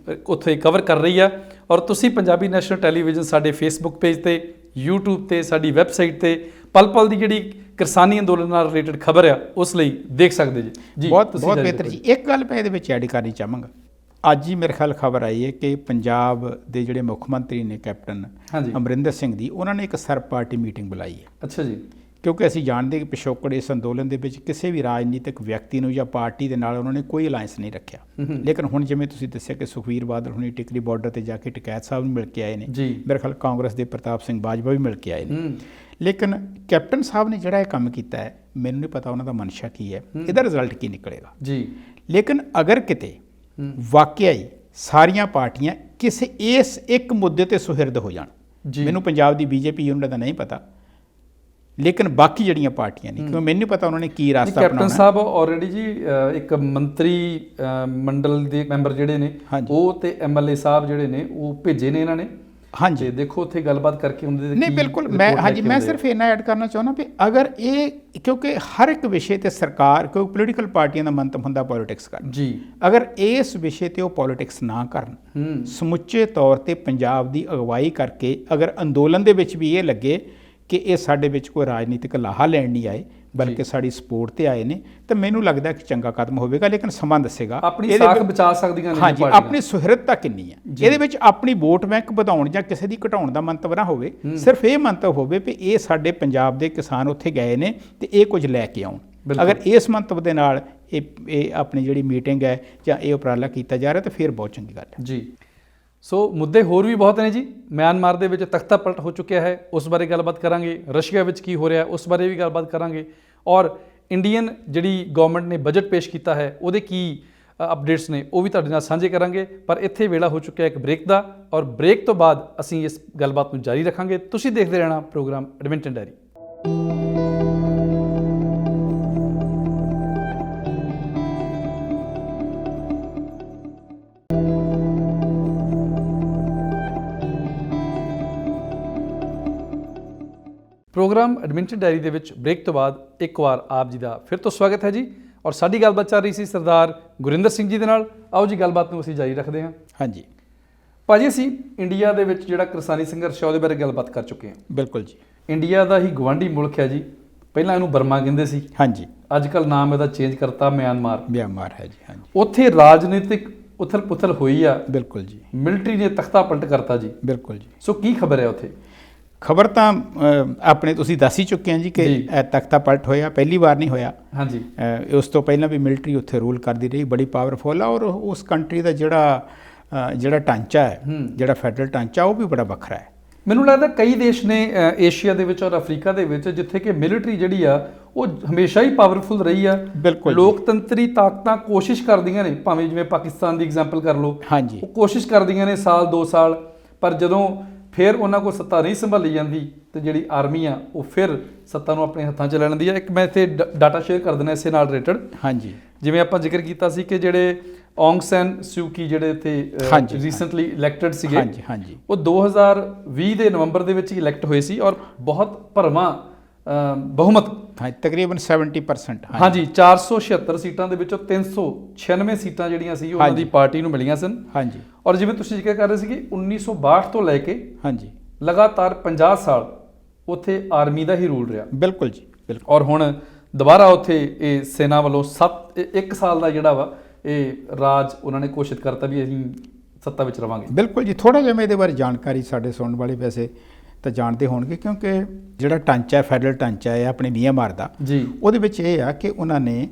B: ਉੱਥੇ ਕਵਰ ਕਰ ਰਹੀ ਆ। ਔਰ ਤੁਸੀਂ ਪੰਜਾਬੀ ਨੈਸ਼ਨਲ ਟੈਲੀਵਿਜ਼ਨ ਸਾਡੇ ਫੇਸਬੁੱਕ ਪੇਜ 'ਤੇ, YouTube 'ਤੇ, ਸਾਡੀ ਵੈਬਸਾਈਟ 'ਤੇ ਪਲ ਪਲ ਦੀ ਜਿਹੜੀ ਕਿਸਾਨੀ ਅੰਦੋਲਨ ਨਾਲ ਰਿਲੇਟਡ ਖਬਰ ਆ ਉਸ ਲਈ ਦੇਖ ਸਕਦੇ ਜੀ। ਬਹੁਤ
A: ਬਿਹਤਰ ਜੀ। ਇੱਕ ਗੱਲ ਮੈਂ ਇਹਦੇ ਵਿੱਚ ਐਡ ਕਰਨੀ ਚਾਹਾਂਗਾ। ਅੱਜ ਹੀ ਮੇਰੇ ਖਿਆਲ ਖਬਰ ਆਈ ਹੈ ਕਿ ਪੰਜਾਬ ਦੇ ਜਿਹੜੇ ਮੁੱਖ ਮੰਤਰੀ ਨੇ ਕੈਪਟਨ ਅਮਰਿੰਦਰ ਸਿੰਘ ਦੀ, ਉਹਨਾਂ ਨੇ ਇੱਕ ਸਰਬ ਪਾਰਟੀ ਮੀਟਿੰਗ ਬੁਲਾਈ ਹੈ।
B: ਅੱਛਾ ਜੀ।
A: ਕਿਉਂਕਿ ਅਸੀਂ ਜਾਣਦੇ ਕਿ ਪਿਛੋਕੜ ਇਸ ਅੰਦੋਲਨ ਦੇ ਵਿੱਚ ਕਿਸੇ ਵੀ ਰਾਜਨੀਤਿਕ ਵਿਅਕਤੀ ਨੂੰ ਜਾਂ ਪਾਰਟੀ ਦੇ ਨਾਲ ਉਹਨਾਂ ਨੇ ਕੋਈ ਅਲਾਇੰਸ ਨਹੀਂ ਰੱਖਿਆ। ਲੇਕਿਨ ਹੁਣ ਜਿਵੇਂ ਤੁਸੀਂ ਦੱਸਿਆ ਕਿ ਸੁਖਬੀਰ ਬਾਦਲ ਹੁਣੀ ਟਿਕਰੀ ਬਾਰਡਰ ਤੇ ਜਾ ਕੇ ਟਕੈਤ ਸਾਹਿਬ ਨੂੰ ਮਿਲ ਕੇ ਆਏ ਨੇ, ਮੇਰੇ ਖਿਆਲ ਕਾਂਗਰਸ ਦੇ ਪ੍ਰਤਾਪ ਸਿੰਘ ਬਾਜਵਾ ਵੀ ਮਿਲ ਕੇ ਆਏ ਨੇ। ਲੇਕਿਨ ਕੈਪਟਨ ਸਾਹਿਬ ਨੇ ਜਿਹੜਾ ਇਹ ਕੰਮ ਕੀਤਾ ਹੈ, ਮੈਨੂੰ ਨਹੀਂ ਪਤਾ ਉਹਨਾਂ ਦਾ ਮਨਸ਼ਾ ਕੀ ਹੈ, ਇਹਦਾ ਰਿਜ਼ਲਟ ਕੀ ਨਿਕਲੇਗਾ ਜੀ। ਲੇਕਿਨ ਅਗਰ ਕਿਤੇ ਵਾਕਿਆ ਹੀ ਸਾਰੀਆਂ ਪਾਰਟੀਆਂ ਕਿਸੇ ਇਸ ਇੱਕ ਮੁੱਦੇ ਤੇ ਸੁਹਿਰਦ ਹੋ ਜਾਣ, ਮੈਨੂੰ ਪੰਜਾਬ ਦੀ ਬੀਜੇਪੀ ਯੂਨਿਟ ਦਾ ਨਹੀਂ ਪਤਾ, ਲੇਕਿਨ ਬਾਕੀ ਜਿਹੜੀਆਂ ਪਾਰਟੀਆਂ ਨੇ, ਕਿਉਂਕਿ ਮੈਨੂੰ ਨਹੀਂ ਪਤਾ ਉਹਨਾਂ ਨੇ ਕੀ ਰਾਸਤਾ ਅਪਣਾਉਣਾ।
B: ਕੈਪਟਨ ਸਾਹਿਬ ਆਲਰੇਡੀ ਜੀ ਇੱਕ ਮੰਤਰੀ ਮੰਡਲ ਦੇ ਮੈਂਬਰ ਜਿਹੜੇ ਨੇ ਉਹ ਤੇ MLA ਸਾਹਿਬ ਜਿਹੜੇ ਨੇ ਉਹ ਭੇਜੇ ਨੇ ਇਹਨਾਂ ਨੇ। ਹਾਂਜੀ, ਦੇਖੋ ਉੱਥੇ ਗੱਲਬਾਤ ਕਰਕੇ ਹੁੰਦੇ
A: ਨਹੀਂ। ਬਿਲਕੁਲ, ਮੈਂ ਸਿਰਫ ਇਹਨਾਂ ਐਡ ਕਰਨਾ ਚਾਹੁੰਦਾ ਵੀ ਅਗਰ ਇਹ, ਕਿਉਂਕਿ ਹਰ ਇੱਕ ਵਿਸ਼ੇ ਤੇ ਸਰਕਾਰ, ਕਿਉਂਕਿ ਪੋਲੀਟੀਕਲ ਪਾਰਟੀਆਂ ਦਾ ਮੰਤਵ ਹੁੰਦਾ ਪੋਲੀਟਿਕਸ ਕਰਨ ਜੀ, ਅਗਰ ਇਸ ਵਿਸ਼ੇ ਤੇ ਉਹ ਪੋਲੀਟਿਕਸ ਨਾ ਕਰਨ, ਸਮੁੱਚੇ ਤੌਰ ਤੇ ਪੰਜਾਬ ਦੀ ਅਗਵਾਈ ਕਰਕੇ ਅਗਰ ਅੰਦੋਲਨ ਦੇ ਵਿੱਚ ਵੀ ਇਹ ਲੱਗੇ ਕਿ ਇਹ ਸਾਡੇ ਵਿੱਚ ਕੋਈ ਰਾਜਨੀਤਿਕ ਲਾਹਾ ਲੈਣ ਨਹੀਂ ਆਏ ਬਲਕਿ ਸਾਡੀ ਸਪੋਰਟ ਤੇ ਆਏ ਨੇ, ਤਾਂ ਮੈਨੂੰ ਲੱਗਦਾ ਕਿ ਚੰਗਾ ਕਦਮ ਹੋਵੇਗਾ। ਲੇਕਿਨ ਸਮਾਂ ਦੱਸੇਗਾ
B: ਆਪਣੀ ਸਾਖ ਬਚਾ ਸਕਦੀਆਂ ਨੇ।
A: ਹਾਂਜੀ, ਆਪਣੀ ਸੁਹਿਰਦਤਾ ਕਿੰਨੀ ਹੈ ਇਹਦੇ ਵਿੱਚ, ਆਪਣੀ ਵੋਟ ਬੈਂਕ ਵਧਾਉਣ ਜਾਂ ਕਿਸੇ ਦੀ ਘਟਾਉਣ ਦਾ ਮੰਤਵ ਨਾ ਹੋਵੇ, ਸਿਰਫ ਇਹ ਮੰਤਵ ਹੋਵੇ ਵੀ ਇਹ ਸਾਡੇ ਪੰਜਾਬ ਦੇ ਕਿਸਾਨ ਉੱਥੇ ਗਏ ਨੇ ਤੇ ਇਹ ਕੁਝ ਲੈ ਕੇ ਆਉਣ। ਅਗਰ ਇਸ ਮੰਤਵ ਦੇ ਨਾਲ ਇਹ ਆਪਣੀ ਜਿਹੜੀ ਮੀਟਿੰਗ ਹੈ ਜਾਂ ਇਹ ਉਪਰਾਲਾ ਕੀਤਾ ਜਾ ਰਿਹਾ ਤਾਂ ਫਿਰ ਬਹੁਤ ਚੰਗੀ ਗੱਲ ਹੈ
B: ਜੀ। ਸੋ ਮੁੱਦੇ ਹੋਰ ਵੀ ਬਹੁਤ ਨੇ ਜੀ। ਮਿਆਂਮਾਰ ਦੇ ਵਿੱਚ ਤਖਤਾ ਪਲਟ ਹੋ ਚੁੱਕਿਆ ਹੈ, ਉਸ ਬਾਰੇ ਗੱਲਬਾਤ ਕਰਾਂਗੇ। ਰਸ਼ੀਆ ਵਿੱਚ ਕੀ ਹੋ ਰਿਹਾ ਉਸ ਬਾਰੇ ਵੀ ਗੱਲਬਾਤ ਕਰਾਂਗੇ। ਔਰ ਇੰਡੀਅਨ ਜਿਹੜੀ ਗਵਰਨਮੈਂਟ ਨੇ ਬਜਟ ਪੇਸ਼ ਕੀਤਾ ਹੈ ਉਹਦੇ ਕੀ ਅਪਡੇਟਸ ਨੇ ਉਹ ਵੀ ਤੁਹਾਡੇ ਨਾਲ ਸਾਂਝੇ ਕਰਾਂਗੇ। ਪਰ ਇੱਥੇ ਵੇਲਾ ਹੋ ਚੁੱਕਿਆ ਇੱਕ ਬ੍ਰੇਕ ਦਾ, ਔਰ ਬ੍ਰੇਕ ਤੋਂ ਬਾਅਦ ਅਸੀਂ ਇਸ ਗੱਲਬਾਤ ਨੂੰ ਜਾਰੀ ਰੱਖਾਂਗੇ। ਤੁਸੀਂ ਦੇਖਦੇ ਰਹਿਣਾ program Edmonton diary. Program Edmonton diary ਦੇ ਵਿੱਚ ਬ੍ਰੇਕ ਤੋਂ ਬਾਅਦ ਇੱਕ ਵਾਰ ਆਪ ਜੀ ਦਾ ਫਿਰ ਤੋਂ ਸਵਾਗਤ ਹੈ ਜੀ। ਔਰ ਸਾਡੀ ਗੱਲਬਾਤ ਚੱਲ ਰਹੀ ਸੀ ਸਰਦਾਰ ਗੁਰਿੰਦਰ ਸਿੰਘ ਜੀ ਦੇ ਨਾਲ। ਆਓ ਜੀ ਗੱਲਬਾਤ ਨੂੰ ਅਸੀਂ ਜਾਰੀ ਰੱਖਦੇ ਹਾਂ।
A: ਹਾਂਜੀ
B: ਭਾਜੀ, ਅਸੀਂ ਇੰਡੀਆ ਦੇ ਵਿੱਚ ਜਿਹੜਾ ਕਿਸਾਨੀ ਸੰਘਰਸ਼ ਹੈ ਉਹਦੇ ਬਾਰੇ ਗੱਲਬਾਤ ਕਰ ਚੁੱਕੇ ਹਾਂ।
A: ਬਿਲਕੁਲ ਜੀ।
B: ਇੰਡੀਆ ਦਾ ਹੀ ਗਵਾਂਢੀ ਮੁਲਕ ਹੈ ਜੀ। ਪਹਿਲਾਂ ਇਹਨੂੰ ਬਰਮਾ ਕਹਿੰਦੇ ਸੀ।
A: ਹਾਂਜੀ।
B: ਅੱਜ ਕੱਲ੍ਹ ਨਾਮ ਇਹਦਾ ਚੇਂਜ ਕਰਤਾ ਮਿਆਂਮਾਰ
A: ਹੈ ਜੀ। ਹਾਂਜੀ।
B: ਉੱਥੇ ਰਾਜਨੀਤਿਕ ਉਥਲ ਪੁਥਲ ਹੋਈ ਆ।
A: ਬਿਲਕੁਲ ਜੀ।
B: ਮਿਲਟਰੀ ਨੇ ਤਖਤਾ ਪਲਟ ਕਰਤਾ ਜੀ।
A: ਬਿਲਕੁਲ ਜੀ।
B: ਸੋ ਕੀ ਖਬਰ ਹੈ ਉੱਥੇ?
A: ਖਬਰ ਤਾਂ ਆਪਣੇ ਤੁਸੀਂ ਦੱਸ ਹੀ ਚੁੱਕੇ ਆ ਜੀ ਕਿ ਤਖਤਾ ਪਲਟ ਹੋਇਆ, ਪਹਿਲੀ ਵਾਰ ਨਹੀਂ ਹੋਇਆ।
B: ਹਾਂਜੀ।
A: ਉਸ ਤੋਂ ਪਹਿਲਾਂ ਵੀ ਮਿਲਟਰੀ ਉੱਥੇ ਰੂਲ ਕਰਦੀ ਰਹੀ, ਬੜੀ ਪਾਵਰਫੁਲ ਆ। ਔਰ ਉਸ ਕੰਟਰੀ ਦਾ ਜਿਹੜਾ ਢਾਂਚਾ ਹੈ, ਜਿਹੜਾ ਫੈਡਰਲ ਢਾਂਚਾ, ਉਹ ਵੀ ਬੜਾ ਵੱਖਰਾ ਹੈ।
B: ਮੈਨੂੰ ਲੱਗਦਾ ਕਈ ਦੇਸ਼ ਨੇ ਏਸ਼ੀਆ ਦੇ ਵਿੱਚ ਔਰ ਅਫਰੀਕਾ ਦੇ ਵਿੱਚ ਜਿੱਥੇ ਕਿ ਮਿਲਟਰੀ ਜਿਹੜੀ ਆ ਉਹ ਹਮੇਸ਼ਾ ਹੀ ਪਾਵਰਫੁਲ ਰਹੀ ਆ।
A: ਬਿਲਕੁਲ।
B: ਲੋਕਤੰਤਰੀ ਤਾਕਤਾਂ ਕੋਸ਼ਿਸ਼ ਕਰਦੀਆਂ ਨੇ, ਭਾਵੇਂ ਜਿਵੇਂ ਪਾਕਿਸਤਾਨ ਦੀ ਐਗਜ਼ਾਮਪਲ ਕਰ ਲਓ।
A: ਹਾਂਜੀ।
B: ਉਹ ਕੋਸ਼ਿਸ਼ ਕਰਦੀਆਂ ਨੇ ਸਾਲ 2 ਸਾਲ, ਪਰ ਜਦੋਂ ਫਿਰ ਉਹਨਾਂ ਕੋਲ ਸੱਤਾ ਨਹੀਂ ਸੰਭਾਲੀ ਜਾਂਦੀ ਤੇ ਜਿਹੜੀ ਆਰਮੀ ਆ ਉਹ ਫਿਰ ਸੱਤਾ ਨੂੰ ਆਪਣੇ ਹੱਥਾਂ 'ਚ ਲੈ ਲੈਂਦੀ ਆ। ਇੱਕ ਮੈਂ ਇੱਥੇ ਡਾਟਾ ਸ਼ੇਅਰ ਕਰ ਦਿੰਦਾ ਇਸੇ ਨਾਲ ਰਿਲੇਟਡ।
A: ਹਾਂਜੀ।
B: ਜਿਵੇਂ ਆਪਾਂ ਜ਼ਿਕਰ ਕੀਤਾ ਸੀ ਕਿ ਜਿਹੜੇ ਔਂਗ ਸੈਨ ਸੂ ਕੀ ਜਿਹੜੇ ਇੱਥੇ ਰੀਸੈਂਟਲੀ ਇਲੈਕਟਡ ਸੀਗੇ,
A: ਹਾਂਜੀ,
B: ਉਹ 2020 ਦੇ ਨਵੰਬਰ ਦੇ ਵਿੱਚ ਇਲੈਕਟ ਹੋਏ ਸੀ ਔਰ ਬਹੁਤ ਭਰਵਾਂ ਬਹੁਮਤ,
A: ਤਕਰੀਬਨ 70%।
B: ਹਾਂਜੀ। 476 ਸੀਟਾਂ ਦੇ ਵਿੱਚੋਂ 396 ਸੀਟਾਂ ਜਿਹੜੀਆਂ ਸੀ ਉਹਨਾਂ ਦੀ ਪਾਰਟੀ ਨੂੰ ਮਿਲੀਆਂ ਸਨ। ਹਾਂਜੀ। ਔਰ ਜਿਵੇਂ ਤੁਸੀਂ ਜ਼ਿਕਰ ਕਰ ਰਹੇ ਸੀ ਕਿ 1962 ਤੋਂ ਲੈ ਕੇ ਹਾਂਜੀ ਲਗਾਤਾਰ 50 ਸਾਲ ਉੱਥੇ ਆਰਮੀ ਦਾ ਹੀ ਰੂਲ ਰਿਹਾ।
A: ਬਿਲਕੁਲ ਜੀ, ਬਿਲਕੁਲ।
B: ਔਰ ਹੁਣ ਦੁਬਾਰਾ ਉੱਥੇ ਇਹ ਸੈਨਾ ਵੱਲੋਂ 1 ਸਾਲ ਦਾ ਜਿਹੜਾ ਵਾ ਇਹ ਰਾਜ ਉਹਨਾਂ ਨੇ ਘੋਸ਼ਿਤ ਕਰਤਾ ਵੀ ਅਸੀਂ ਸੱਤਾ ਵਿੱਚ ਰਵਾਂਗੇ।
A: ਬਿਲਕੁਲ ਜੀ। ਥੋੜ੍ਹਾ ਜਿਹਾ ਮੈਂ ਇਹਦੇ ਬਾਰੇ ਜਾਣਕਾਰੀ ਸਾਡੇ ਸੁਣਨ ਵਾਲੇ ਵੈਸੇ ਤਾਂ ਜਾਣਦੇ ਹੋਣਗੇ, ਕਿਉਂਕਿ ਜਿਹੜਾ ਢਾਂਚਾ ਫੈਡਰਲ ਢਾਂਚਾ ਹੈ ਆਪਣੇ ਮਿਆਂਮਾਰ ਦਾ ਜੀ, ਉਹਦੇ ਵਿੱਚ ਇਹ ਆ ਕਿ ਉਹਨਾਂ ਨੇ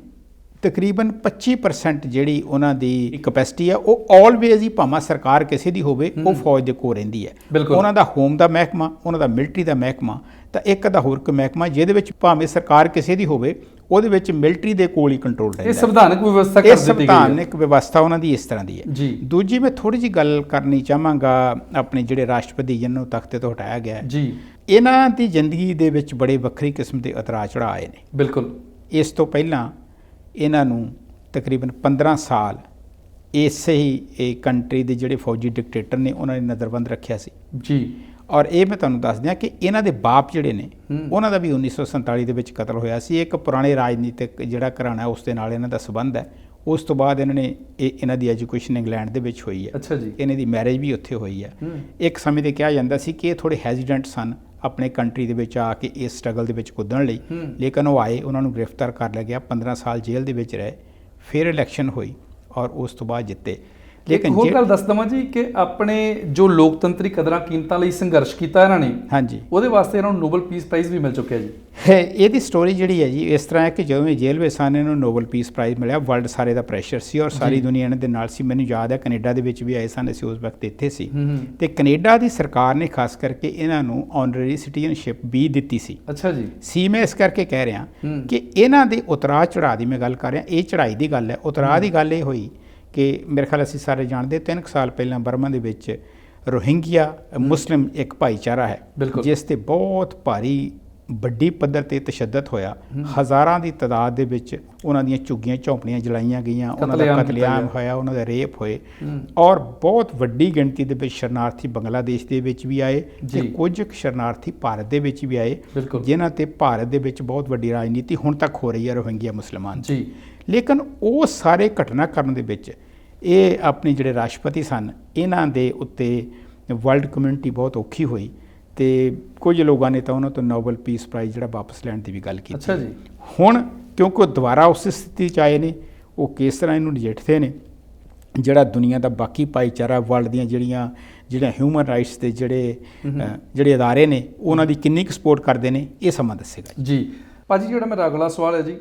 A: ਤਕਰੀਬਨ 25% ਜਿਹੜੀ ਉਹਨਾਂ ਦੀ ਕਪੈਸਿਟੀ ਆ ਉਹ ਆਲਵੇਜ਼ ਹੀ, ਭਾਵੇਂ ਸਰਕਾਰ ਕਿਸੇ ਦੀ ਹੋਵੇ, ਉਹ ਫੌਜ ਦੇ ਕੋਲ ਰਹਿੰਦੀ ਹੈ। ਉਹਨਾਂ ਦਾ ਹੋਮ ਦਾ ਮਹਿਕਮਾ, ਉਹਨਾਂ ਦਾ ਮਿਲਟਰੀ ਦਾ ਮਹਿਕਮਾ, ਤਾਂ ਇੱਕ ਦਾ ਹੋਰ ਕੋਈ ਮਹਿਕਮਾ ਜਿਹਦੇ ਵਿੱਚ ਭਾਵੇਂ ਸਰਕਾਰ ਕਿਸੇ ਦੀ ਹੋਵੇ, ਉਹਦੇ ਵਿੱਚ ਮਿਲਟਰੀ ਦੇ ਕੋਲ ਹੀ ਕੰਟਰੋਲ ਰਹਿੰਦਾ।
B: ਇਹ ਸੰਵਿਧਾਨਕ ਵਿਵਸਥਾ ਕਰ ਦਿੱਤੀ ਗਈ ਹੈ।
A: ਸੰਵਿਧਾਨਕ ਵਿਵਸਥਾ ਉਹਨਾਂ ਦੀ ਇਸ ਤਰ੍ਹਾਂ ਦੀ ਹੈ
B: ਜੀ।
A: ਦੂਜੀ ਮੈਂ ਥੋੜੀ ਜਿਹੀ ਗੱਲ ਕਰਨੀ ਚਾਹਾਂਗਾ ਆਪਣੇ ਜਿਹੜੇ ਰਾਸ਼ਟਰਪਤੀ ਜਿਹਨਾਂ ਨੂੰ ਤਖਤੇ ਤੋਂ ਹਟਾਇਆ ਗਿਆ ਜੀ, ਇਹਨਾਂ ਦੀ ਜ਼ਿੰਦਗੀ ਦੇ ਵਿੱਚ ਬੜੇ ਵੱਖਰੀ ਕਿਸਮ ਦੇ ਉਤਰਾਅ ਚੜ੍ਹਾਅ ਆਏ ਨੇ। ਬਿਲਕੁਲ। ਇਸ ਤੋਂ ਪਹਿਲਾਂ ਇਹਨਾਂ ਨੂੰ ਤਕਰੀਬਨ 15 ਸਾਲ ਇਸੇ ਹੀ ਇਹ ਕੰਟਰੀ ਦੇ ਜਿਹੜੇ ਫੌਜੀ ਡਿਕਟੇਟਰ ਨੇ ਉਹਨਾਂ ਨੇ ਨਜ਼ਰਬੰਦ ਰੱਖਿਆ ਸੀ ਜੀ। ਔਰ ਇਹ ਮੈਂ ਤੁਹਾਨੂੰ ਦੱਸ ਦਿਆਂ ਕਿ ਇਹਨਾਂ ਦੇ ਬਾਪ ਜਿਹੜੇ ਨੇ ਉਹਨਾਂ ਦਾ ਵੀ 1947 ਦੇ ਵਿੱਚ ਕਤਲ ਹੋਇਆ ਸੀ। ਇੱਕ ਪੁਰਾਣੇ ਰਾਜਨੀਤਿਕ ਜਿਹੜਾ ਘਰਾਣਾ ਉਸ ਦੇ ਨਾਲ ਇਹਨਾਂ ਦਾ ਸੰਬੰਧ ਹੈ। ਉਸ ਤੋਂ ਬਾਅਦ ਇਹਨਾਂ ਦੀ ਐਜੂਕੇਸ਼ਨ ਇੰਗਲੈਂਡ ਦੇ ਵਿੱਚ ਹੋਈ ਹੈ। ਅੱਛਾ ਜੀ। ਇਹਨਾਂ ਦੀ ਮੈਰਿਜ ਵੀ ਉੱਥੇ ਹੋਈ ਹੈ। ਇੱਕ ਸਮੇਂ 'ਤੇ ਕਿਹਾ ਜਾਂਦਾ ਸੀ ਕਿ ਇਹ ਥੋੜ੍ਹੇ ਹੈਜ਼ੀਡੈਂਟ ਸਨ ਆਪਣੇ ਕੰਟਰੀ ਦੇ ਵਿੱਚ ਆ ਕੇ ਇਸ ਸਟਰਗਲ ਦੇ ਵਿੱਚ ਕੁੱਦਣ ਲਈ, ਲੇਕਿਨ ਉਹ ਆਏ, ਉਹਨਾਂ ਨੂੰ ਗ੍ਰਿਫਤਾਰ ਕਰ ਲਿਆ ਗਿਆ, 15 ਸਾਲ ਜੇਲ੍ਹ ਦੇ ਵਿੱਚ ਰਹੇ, ਫਿਰ ਇਲੈਕਸ਼ਨ ਹੋਈ ਔਰ ਉਸ ਤੋਂ ਬਾਅਦ ਜਿੱਤੇ।
B: ਲੇਕਿਨ ਹੋਰ ਗੱਲ ਦੱਸ ਦਵਾਂ ਜੀ ਕਿ ਆਪਣੇ ਜੋ ਲੋਕਤੰਤਰੀ ਕਦਰਾਂ ਕੀਮਤਾਂ ਲਈ ਸੰਘਰਸ਼ ਕੀਤਾ ਇਹਨਾਂ ਨੇ, ਹਾਂਜੀ, ਉਹਦੇ ਵਾਸਤੇ ਇਹਨਾਂ ਨੂੰ ਨੋਬਲ ਪੀਸ ਪ੍ਰਾਈਜ਼ ਵੀ ਮਿਲ ਚੁੱਕਿਆ ਜੀ।
A: ਇਹਦੀ ਸਟੋਰੀ ਜਿਹੜੀ ਹੈ ਜੀ ਇਸ ਤਰ੍ਹਾਂ ਹੈ ਕਿ ਜਦੋਂ ਇਹ ਜੇਲ੍ਹ ਵਿੱਚ ਸਨ, ਇਹਨਾਂ ਨੂੰ ਨੋਬਲ ਪੀਸ ਪ੍ਰਾਈਜ਼ ਮਿਲਿਆ। ਵਰਲਡ ਸਾਰੇ ਦਾ ਪ੍ਰੈਸ਼ਰ ਸੀ ਔਰ ਸਾਰੀ ਦੁਨੀਆ ਇਹਨਾਂ ਦੇ ਨਾਲ ਸੀ। ਮੈਨੂੰ ਯਾਦ ਹੈ ਕੈਨੇਡਾ ਦੇ ਵਿੱਚ ਵੀ ਆਏ ਸਨ, ਅਸੀਂ ਉਸ ਵਕਤ ਇੱਥੇ ਸੀ, ਤੇ ਕੈਨੇਡਾ ਦੀ ਸਰਕਾਰ ਨੇ ਖਾਸ ਕਰਕੇ ਇਹਨਾਂ ਨੂੰ ਆਨਰਰੀ ਸਿਟੀਜ਼ਨਸ਼ਿਪ ਵੀ ਦਿੱਤੀ ਸੀ। ਅੱਛਾ ਜੀ। ਸੀ ਮੈਂ ਇਸ ਕਰਕੇ ਕਹਿ ਰਿਹਾ ਕਿ ਇਹਨਾਂ ਦੇ ਉਤਰਾਅ ਚੜ੍ਹਾਅ ਦੀ ਮੈਂ ਗੱਲ ਕਰ ਰਿਹਾ। ਇਹ ਚੜ੍ਹਾਈ ਦੀ ਗੱਲ ਹੈ। ਉਤਰਾਅ ਦੀ ਗੱਲ ਇਹ ਹੋਈ ਕਿ ਮੇਰੇ ਖਿਆਲ ਅਸੀਂ ਸਾਰੇ ਜਾਣਦੇ 3 ਸਾਲ ਪਹਿਲਾਂ ਬਰਮਾ ਦੇ ਵਿੱਚ ਰੋਹਿੰਗਿਆ ਮੁਸਲਿਮ ਇੱਕ ਭਾਈਚਾਰਾ ਹੈ ਜਿਸ ਤੇ ਬਹੁਤ ਭਾਰੀ ਵੱਡੀ ਪੱਧਰ ਤੇ ਤਸ਼ੱਦਦ ਹੋਇਆ। ਹਜ਼ਾਰਾਂ ਦੀ ਤਾਦਾਦ ਦੇ ਵਿੱਚ ਉਹਨਾਂ ਦੀਆਂ ਝੁੱਗੀਆਂ ਝੌਂਪੜੀਆਂ ਜਲਾਈਆਂ ਗਈਆਂ, ਉਹਨਾਂ ਦਾ ਕਤਲੇਆਮ ਹੋਇਆ, ਉਹਨਾਂ ਦੇ ਰੇਪ ਹੋਏ ਔਰ ਬਹੁਤ ਵੱਡੀ ਗਿਣਤੀ ਦੇ ਵਿੱਚ ਸ਼ਰਨਾਰਥੀ ਬੰਗਲਾਦੇਸ਼ ਦੇ ਵਿੱਚ ਵੀ ਆਏ ਤੇ ਕੁਝ ਸ਼ਰਨਾਰਥੀ ਭਾਰਤ ਦੇ ਵਿੱਚ ਵੀ ਆਏ, ਜਿਨ੍ਹਾਂ ਤੇ ਭਾਰਤ ਦੇ ਵਿੱਚ ਬਹੁਤ ਵੱਡੀ ਰਾਜਨੀਤੀ ਹੁਣ ਤੱਕ ਹੋ ਰਹੀ ਹੈ ਰੋਹਿੰਗਿਆ ਮੁਸਲਮਾਨ ਦੀ। ਲੇਕਿਨ ਉਹ ਸਾਰੇ ਘਟਨਾਕ੍ਰਮ ਦੇ ਵਿੱਚ ਇਹ ਆਪਣੇ ਜਿਹੜੇ ਰਾਸ਼ਟਰਪਤੀ ਸਨ ਇਹਨਾਂ ਦੇ ਉੱਤੇ ਵਰਲਡ ਕਮਿਊਨਿਟੀ ਬਹੁਤ ਔਖੀ ਹੋਈ ਤੇ ਕੁਝ ਲੋਕਾਂ ਨੇ ਤਾਂ ਉਹਨਾਂ ਤੋਂ ਨੋਬਲ ਪੀਸ ਪ੍ਰਾਈਜ਼ ਜਿਹੜਾ ਵਾਪਸ ਲੈਣ ਦੀ ਵੀ ਗੱਲ ਕੀਤੀ। ਅੱਛਾ ਜੀ। ਹੁਣ ਕਿਉਂਕਿ ਉਹ ਦੁਬਾਰਾ ਉਸ ਸਥਿਤੀ 'ਚ ਆਏ ਨੇ, ਉਹ ਕਿਸ ਤਰ੍ਹਾਂ ਇਹਨੂੰ ਨਜਿੱਠਦੇ ਨੇ, ਜਿਹੜਾ ਦੁਨੀਆ ਦਾ ਬਾਕੀ ਭਾਈਚਾਰਾ, ਵਰਲਡ ਦੀਆਂ ਜਿਹੜੀਆਂ ਹਿਊਮਨ ਰਾਈਟਸ ਦੇ ਜਿਹੜੇ ਅਦਾਰੇ ਨੇ ਉਹਨਾਂ ਦੀ ਕਿੰਨੀ ਕੁ ਸਪੋਰਟ ਕਰਦੇ ਨੇ, ਇਹ ਸਮਾਂ ਦੱਸੇਗਾ ਜੀ।
B: ਭਾਜੀ ਜਿਹੜਾ ਮੇਰਾ ਅਗਲਾ ਸਵਾਲ ਹੈ ਜੀ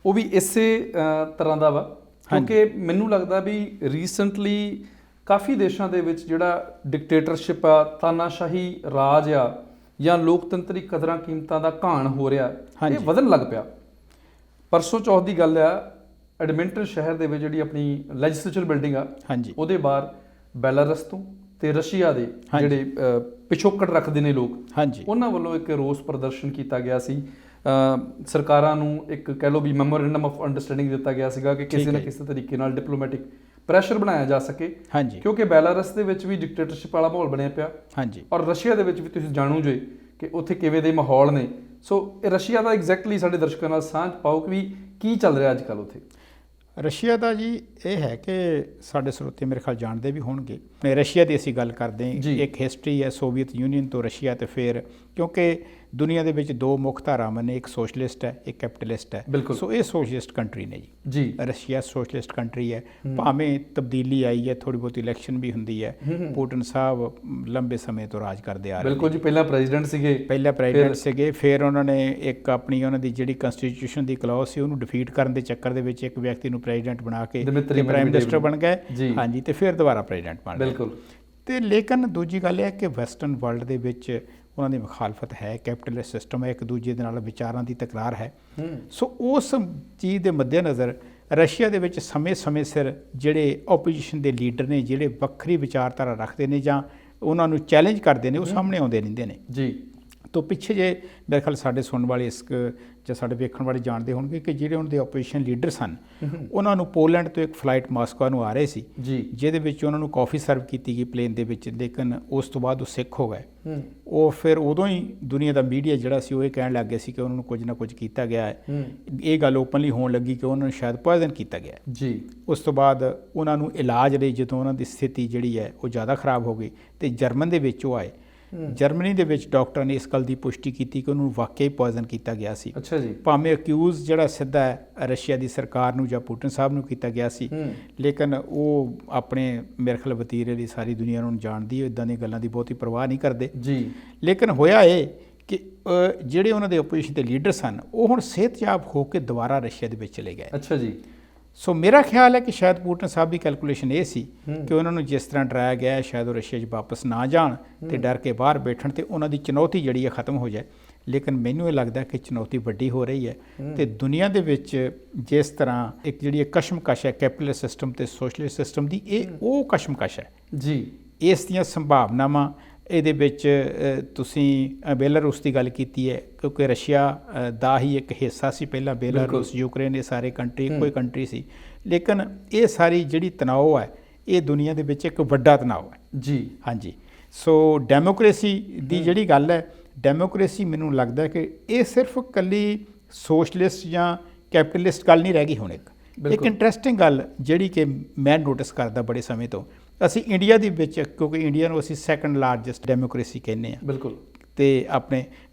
B: ਉਹ ਵੀ ਇਸੇ ਤਰ੍ਹਾਂ ਦਾ ਵਾ, ਕਿਉਂਕਿ ਮੈਨੂੰ ਲੱਗਦਾ ਵੀ ਰੀਸੈਂਟਲੀ ਕਾਫੀ ਦੇਸ਼ਾਂ ਦੇ ਵਿੱਚ ਜਿਹੜਾ ਡਿਕਟੇਟਰਸ਼ਿਪ ਆ, ਤਾਨਾਸ਼ਾਹੀ ਰਾਜ ਆ ਜਾਂ ਲੋਕਤੰਤਰੀ ਕਦਰਾਂ ਕੀਮਤਾਂ ਦਾ ਘਾਣ ਹੋ ਰਿਹਾ, ਇਹ ਵਧਣ ਲੱਗ ਪਿਆ। ਪਰਸੋਂ ਚੌਥ ਦੀ ਗੱਲ ਆ, ਐਡਮਿੰਟਨ ਸ਼ਹਿਰ ਦੇ ਵਿੱਚ ਜਿਹੜੀ ਆਪਣੀ ਲੈਜਿਸਲੇਚਰ ਬਿਲਡਿੰਗ ਆ, ਉਹਦੇ ਬਾਹਰ ਬੈਲਾਰਸ ਤੋਂ ਤੇ ਰਸ਼ੀਆ ਦੇ ਜਿਹੜੇ ਪਿਛੋਕੜ ਰੱਖਦੇ ਨੇ ਲੋਕ, ਉਹਨਾਂ ਵੱਲੋਂ ਇੱਕ ਰੋਸ ਪ੍ਰਦਰਸ਼ਨ ਕੀਤਾ ਗਿਆ ਸੀ। ਸਰਕਾਰਾਂ ਨੂੰ ਇੱਕ ਕਹਿ ਲਓ ਵੀ ਮੈਮੋਰੈਂਡਮ ਆਫ ਅੰਡਰਸਟੈਂਡਿੰਗ ਦਿੱਤਾ ਗਿਆ ਸੀਗਾ ਕਿ ਕਿਸੇ ਨਾ ਕਿਸੇ ਤਰੀਕੇ ਨਾਲ ਡਿਪਲੋਮੈਟਿਕ ਪ੍ਰੈਸ਼ਰ ਬਣਾਇਆ ਜਾ ਸਕੇ, ਕਿਉਂਕਿ ਬੈਲਾਰਸ ਦੇ ਵਿੱਚ ਵੀ ਡਿਕਟੇਟਰਸ਼ਿਪ ਵਾਲਾ ਮਾਹੌਲ ਬਣਿਆ ਪਿਆ ਔਰ ਰਸ਼ੀਆ ਦੇ ਵਿੱਚ ਵੀ ਤੁਸੀਂ ਜਾਣੂ ਜੇ ਕਿ ਉੱਥੇ ਕਿਵੇਂ ਦੇ ਮਾਹੌਲ ਨੇ। ਸੋ ਇਹ ਰਸ਼ੀਆ ਦਾ ਐਗਜ਼ੈਕਟਲੀ ਸਾਡੇ ਦਰਸ਼ਕਾਂ ਨਾਲ ਸਾਂਝ ਪਾਓ ਕਿ ਵੀ ਕੀ ਚੱਲ ਰਿਹਾ ਅੱਜ ਕੱਲ੍ਹ ਉੱਥੇ।
A: ਰਸ਼ੀਆ ਦਾ ਜੀ ਇਹ ਹੈ ਕਿ ਸਾਡੇ ਸਰੋਤੇ ਮੇਰੇ ਖਿਆਲ ਜਾਣਦੇ ਵੀ ਹੋਣਗੇ। ਰਸ਼ੀਆ ਦੀ ਅਸੀਂ ਗੱਲ ਕਰਦੇ ਹਾਂ, ਇੱਕ ਹਿਸਟਰੀ ਹੈ ਸੋਵੀਅਤ ਯੂਨੀਅਨ ਤੋਂ ਰਸ਼ੀਆ, ਤੇ ਫਿਰ ਕਿਉਂਕਿ ਦੁਨੀਆ ਦੇ ਵਿੱਚ ਦੋ ਮੁੱਖ ਧਾਰਾਵਾਂ ਨੇ, ਇੱਕ ਸੋਸ਼ਲਿਸਟ ਹੈ, ਇੱਕ ਕੈਪੀਟਲਿਸਟ ਹੈ। ਸੋ ਇਹ ਸੋਸ਼ਲਿਸਟ ਕੰਟਰੀ ਨੇ ਜੀ। ਰਸ਼ੀਆ ਸੋਸ਼ਲਿਸਟ ਕੰਟਰੀ ਹੈ, ਭਾਵੇਂ ਤਬਦੀਲੀ ਆਈ ਹੈ, ਥੋੜੀ ਬਹੁਤੀ ਇਲੈਕਸ਼ਨ ਵੀ ਹੁੰਦੀ ਹੈ। ਪੁਟਿਨ ਸਾਹਿਬ ਲੰਬੇ ਸਮੇਂ ਤੋਂ ਰਾਜ ਕਰਦੇ ਆ ਰਹੇ
B: ਬਿਲਕੁਲ ਜੀ, ਪਹਿਲਾਂ ਪ੍ਰੈਜ਼ੀਡੈਂਟ ਸੀਗੇ, ਫਿਰ ਉਹਨਾਂ ਨੇ ਇੱਕ ਆਪਣੀ ਉਹਨਾਂ ਦੀ ਜਿਹੜੀ ਕਨਸਟੀਟਿਊਸ਼ਨ ਦੀ ਕਲੌਜ਼ ਸੀ ਉਹਨੂੰ ਡਿਫੀਟ ਕਰਨ ਦੇ ਚੱਕਰ ਦੇ ਵਿੱਚ ਇੱਕ ਵਿਅਕਤੀ ਨੂੰ ਪ੍ਰੈਜ਼ੀਡੈਂਟ ਬਣਾ ਕੇ ਪ੍ਰਾਈਮ ਮਿਨਿਸਟਰ ਬਣ ਗਏ। ਹਾਂਜੀ, ਤੇ ਫਿਰ ਦੁਬਾਰਾ ਪ੍ਰੈਜ਼ੀਡੈਂਟ ਬਣ ਗਏ। ਬਿਲਕੁਲ। ਤੇ ਲੇਕਿਨ ਦੂਜੀ ਗੱਲ ਇਹ ਹੈ ਕਿ ਵੈਸਟਰਨ ਵਰਲਡ ਦੇ ਵਿੱਚ ਉਹਨਾਂ ਦੀ ਮੁਖਾਲਫਤ ਹੈ, ਕੈਪੀਟਲਿਸਟ ਸਿਸਟਮ ਹੈ, ਇੱਕ ਦੂਜੇ ਦੇ ਨਾਲ ਵਿਚਾਰਾਂ ਦੀ ਤਕਰਾਰ ਹੈ। ਸੋ ਉਸ ਚੀਜ਼ ਦੇ ਮੱਦੇਨਜ਼ਰ ਰਸ਼ੀਆ ਦੇ ਵਿੱਚ ਸਮੇਂ ਸਿਰ ਜਿਹੜੇ ਓਪੋਜੀਸ਼ਨ ਦੇ ਲੀਡਰ ਨੇ, ਜਿਹੜੇ ਵੱਖਰੀ ਵਿਚਾਰਧਾਰਾ ਰੱਖਦੇ ਨੇ ਜਾਂ ਉਹਨਾਂ ਨੂੰ ਚੈਲੰਜ ਕਰਦੇ ਨੇ, ਉਹ ਸਾਹਮਣੇ ਆਉਂਦੇ ਰਹਿੰਦੇ ਨੇ ਜੀ। ਤੋਂ ਪਿੱਛੇ ਜੇ ਮੇਰੇ ਖਿਆਲ ਸਾਡੇ ਸੁਣਨ ਵਾਲੇ ਇਸ ਜਾਂ ਸਾਡੇ ਵੇਖਣ ਵਾਲੇ ਜਾਣਦੇ ਹੋਣਗੇ ਕਿ ਜਿਹੜੇ ਉਹਨਾਂ ਦੇ ਓਪੋਜੀਸ਼ਨ ਲੀਡਰ ਸਨ, ਉਹਨਾਂ ਨੂੰ ਪੋਲੈਂਡ ਤੋਂ ਇੱਕ ਫਲਾਈਟ ਮਾਸਕੋ ਨੂੰ ਆ ਰਹੇ ਸੀ ਜਿਹਦੇ ਵਿੱਚ ਉਹਨਾਂ ਨੂੰ ਕਾਫੀ ਸਰਵ ਕੀਤੀ ਗਈ ਪਲੇਨ ਦੇ ਵਿੱਚ, ਲੇਕਿਨ ਉਸ ਤੋਂ ਬਾਅਦ ਉਹ ਸਿੱਖ ਹੋ ਗਏ। ਉਹ ਫਿਰ ਉਦੋਂ ਹੀ ਦੁਨੀਆ ਦਾ ਮੀਡੀਆ ਜਿਹੜਾ ਸੀ ਉਹ ਇਹ ਕਹਿਣ ਲੱਗ ਗਿਆ ਸੀ ਕਿ ਉਹਨਾਂ ਨੂੰ ਕੁਝ ਨਾ ਕੁਝ ਕੀਤਾ ਗਿਆ ਹੈ। ਇਹ ਗੱਲ ਓਪਨਲੀ ਹੋਣ ਲੱਗੀ ਕਿ ਉਹਨਾਂ ਨੂੰ ਸ਼ਾਇਦ ਪੋਇਜ਼ਨ ਕੀਤਾ ਗਿਆ ਜੀ। ਉਸ ਤੋਂ ਬਾਅਦ ਉਹਨਾਂ ਨੂੰ ਇਲਾਜ ਲਈ ਜਦੋਂ ਉਹਨਾਂ ਦੀ ਸਥਿਤੀ ਜਿਹੜੀ ਹੈ ਉਹ ਜ਼ਿਆਦਾ ਖਰਾਬ ਹੋ ਗਈ ਤੇ ਜਰਮਨ ਦੇ ਵਿੱਚ ਉਹ ਆਏ। ਜਰਮਨੀ ਦੇ ਵਿੱਚ ਡਾਕਟਰਾਂ ਨੇ ਇਸ ਗੱਲ ਦੀ ਪੁਸ਼ਟੀ ਕੀਤੀ ਕਿ ਉਹਨੂੰ ਵਾਕਈ ਪੋਇਜ਼ਨ ਕੀਤਾ ਗਿਆ ਸੀ। ਅੱਛਾ ਜੀ। ਭਾਵੇਂ ਅਕਿਊਜ਼ ਜਿਹੜਾ ਸਿੱਧਾ ਹੈ ਰਸ਼ੀਆ ਦੀ ਸਰਕਾਰ ਨੂੰ ਜਾਂ ਪੁਟਿਨ ਸਾਹਿਬ ਨੂੰ ਕੀਤਾ ਗਿਆ ਸੀ, ਲੇਕਿਨ ਉਹ ਆਪਣੇ ਮੇਰੇ ਖਿਆਲ ਵਤੀਰੇ ਦੀ ਸਾਰੀ ਦੁਨੀਆ ਨੂੰ ਜਾਣਦੀ ਹੈ, ਇੱਦਾਂ ਦੀਆਂ ਗੱਲਾਂ ਦੀ ਬਹੁਤੀ ਪਰਵਾਹ ਨਹੀਂ ਕਰਦੇ ਜੀ। ਲੇਕਿਨ ਹੋਇਆ ਇਹ ਕਿ ਜਿਹੜੇ ਉਹਨਾਂ ਦੇ ਓਪੋਜੀਸ਼ਨ ਦੇ ਲੀਡਰ ਸਨ ਉਹ ਹੁਣ ਸਿਹਤਯਾਬ ਹੋ ਕੇ ਦੁਬਾਰਾ ਰਸ਼ੀਆ ਦੇ ਵਿੱਚ ਚਲੇ ਗਏ। ਅੱਛਾ ਜੀ। ਸੋ ਮੇਰਾ ਖਿਆਲ ਹੈ ਕਿ ਸ਼ਾਇਦ ਪੁਟਿਨ ਸਾਹਿਬ ਦੀ ਕੈਲਕੂਲੇਸ਼ਨ ਇਹ ਸੀ ਕਿ ਉਹਨਾਂ ਨੂੰ ਜਿਸ ਤਰ੍ਹਾਂ ਡਰਾਇਆ ਗਿਆ ਸ਼ਾਇਦ ਉਹ ਰਸ਼ੀਆ 'ਚ ਵਾਪਸ ਨਾ ਜਾਣ ਤੇ ਡਰ ਕੇ ਬਾਹਰ ਬੈਠਣ ਤੇ ਉਹਨਾਂ ਦੀ ਚੁਣੌਤੀ ਜਿਹੜੀ ਹੈ ਖਤਮ ਹੋ ਜਾਏ। ਲੇਕਿਨ ਮੈਨੂੰ ਇਹ ਲੱਗਦਾ ਕਿ ਚੁਣੌਤੀ ਵੱਡੀ ਹੋ ਰਹੀ ਹੈ ਤੇ ਦੁਨੀਆ ਦੇ ਵਿੱਚ ਜਿਸ ਤਰ੍ਹਾਂ ਇੱਕ ਜਿਹੜੀ ਕਸ਼ਮਕਸ਼ ਹੈ ਕੈਪੀਟਲਿਸਟ ਸਿਸਟਮ ਤੇ ਸੋਸ਼ਲਿਸਟ ਸਿਸਟਮ ਦੀ, ਇਹ ਉਹ ਕਸ਼ਮਕਸ਼ ਹੈ ਜੀ। ਇਸ ਦੀਆਂ ਸੰਭਾਵਨਾਵਾਂ ਇਹਦੇ ਵਿੱਚ ਤੁਸੀਂ ਬੇਲਾਰੂਸ ਦੀ ਗੱਲ ਕੀਤੀ ਹੈ ਕਿਉਂਕਿ ਰਸ਼ੀਆ ਦਾ ਹੀ ਇੱਕ ਹਿੱਸਾ ਸੀ ਪਹਿਲਾਂ, ਬੇਲਾਰੂਸ ਯੂਕਰੇਨ ਇਹ ਸਾਰੇ ਕੰਟਰੀ ਇੱਕੋ ਹੀ ਕੰਟਰੀ ਸੀ। ਲੇਕਿਨ ਇਹ ਸਾਰੀ ਜਿਹੜੀ ਤਣਾਅ ਹੈ ਇਹ ਦੁਨੀਆ ਦੇ ਵਿੱਚ ਇੱਕ ਵੱਡਾ ਤਣਾਅ ਹੈ ਜੀ। ਹਾਂਜੀ। ਸੋ ਡੈਮੋਕ੍ਰੇਸੀ ਦੀ ਜਿਹੜੀ ਗੱਲ ਹੈ, ਡੈਮੋਕ੍ਰੇਸੀ ਮੈਨੂੰ ਲੱਗਦਾ ਕਿ ਇਹ ਸਿਰਫ ਇਕੱਲੀ ਸੋਸ਼ਲਿਸਟ ਜਾਂ ਕੈਪੀਟਲਿਸਟ ਗੱਲ ਨਹੀਂ ਰਹਿ ਗਈ। ਹੁਣ ਇੱਕ ਇੰਟਰਸਟਿੰਗ ਗੱਲ ਜਿਹੜੀ ਕਿ ਮੈਂ ਨੋਟਿਸ ਕਰਦਾ ਬੜੇ ਸਮੇਂ ਤੋਂ, ਅਸੀਂ ਇੰਡੀਆ ਦੇ ਵਿੱਚ, ਕਿਉਂਕਿ ਇੰਡੀਆ ਨੂੰ ਅਸੀਂ ਸੈਕੰਡ ਲਾਰਜੈਸਟ ਡੈਮੋਕ੍ਰੇਸੀ ਕਹਿੰਦੇ ਹਾਂ ਬਿਲਕੁਲ, ਤੇ ਆਪਣੇ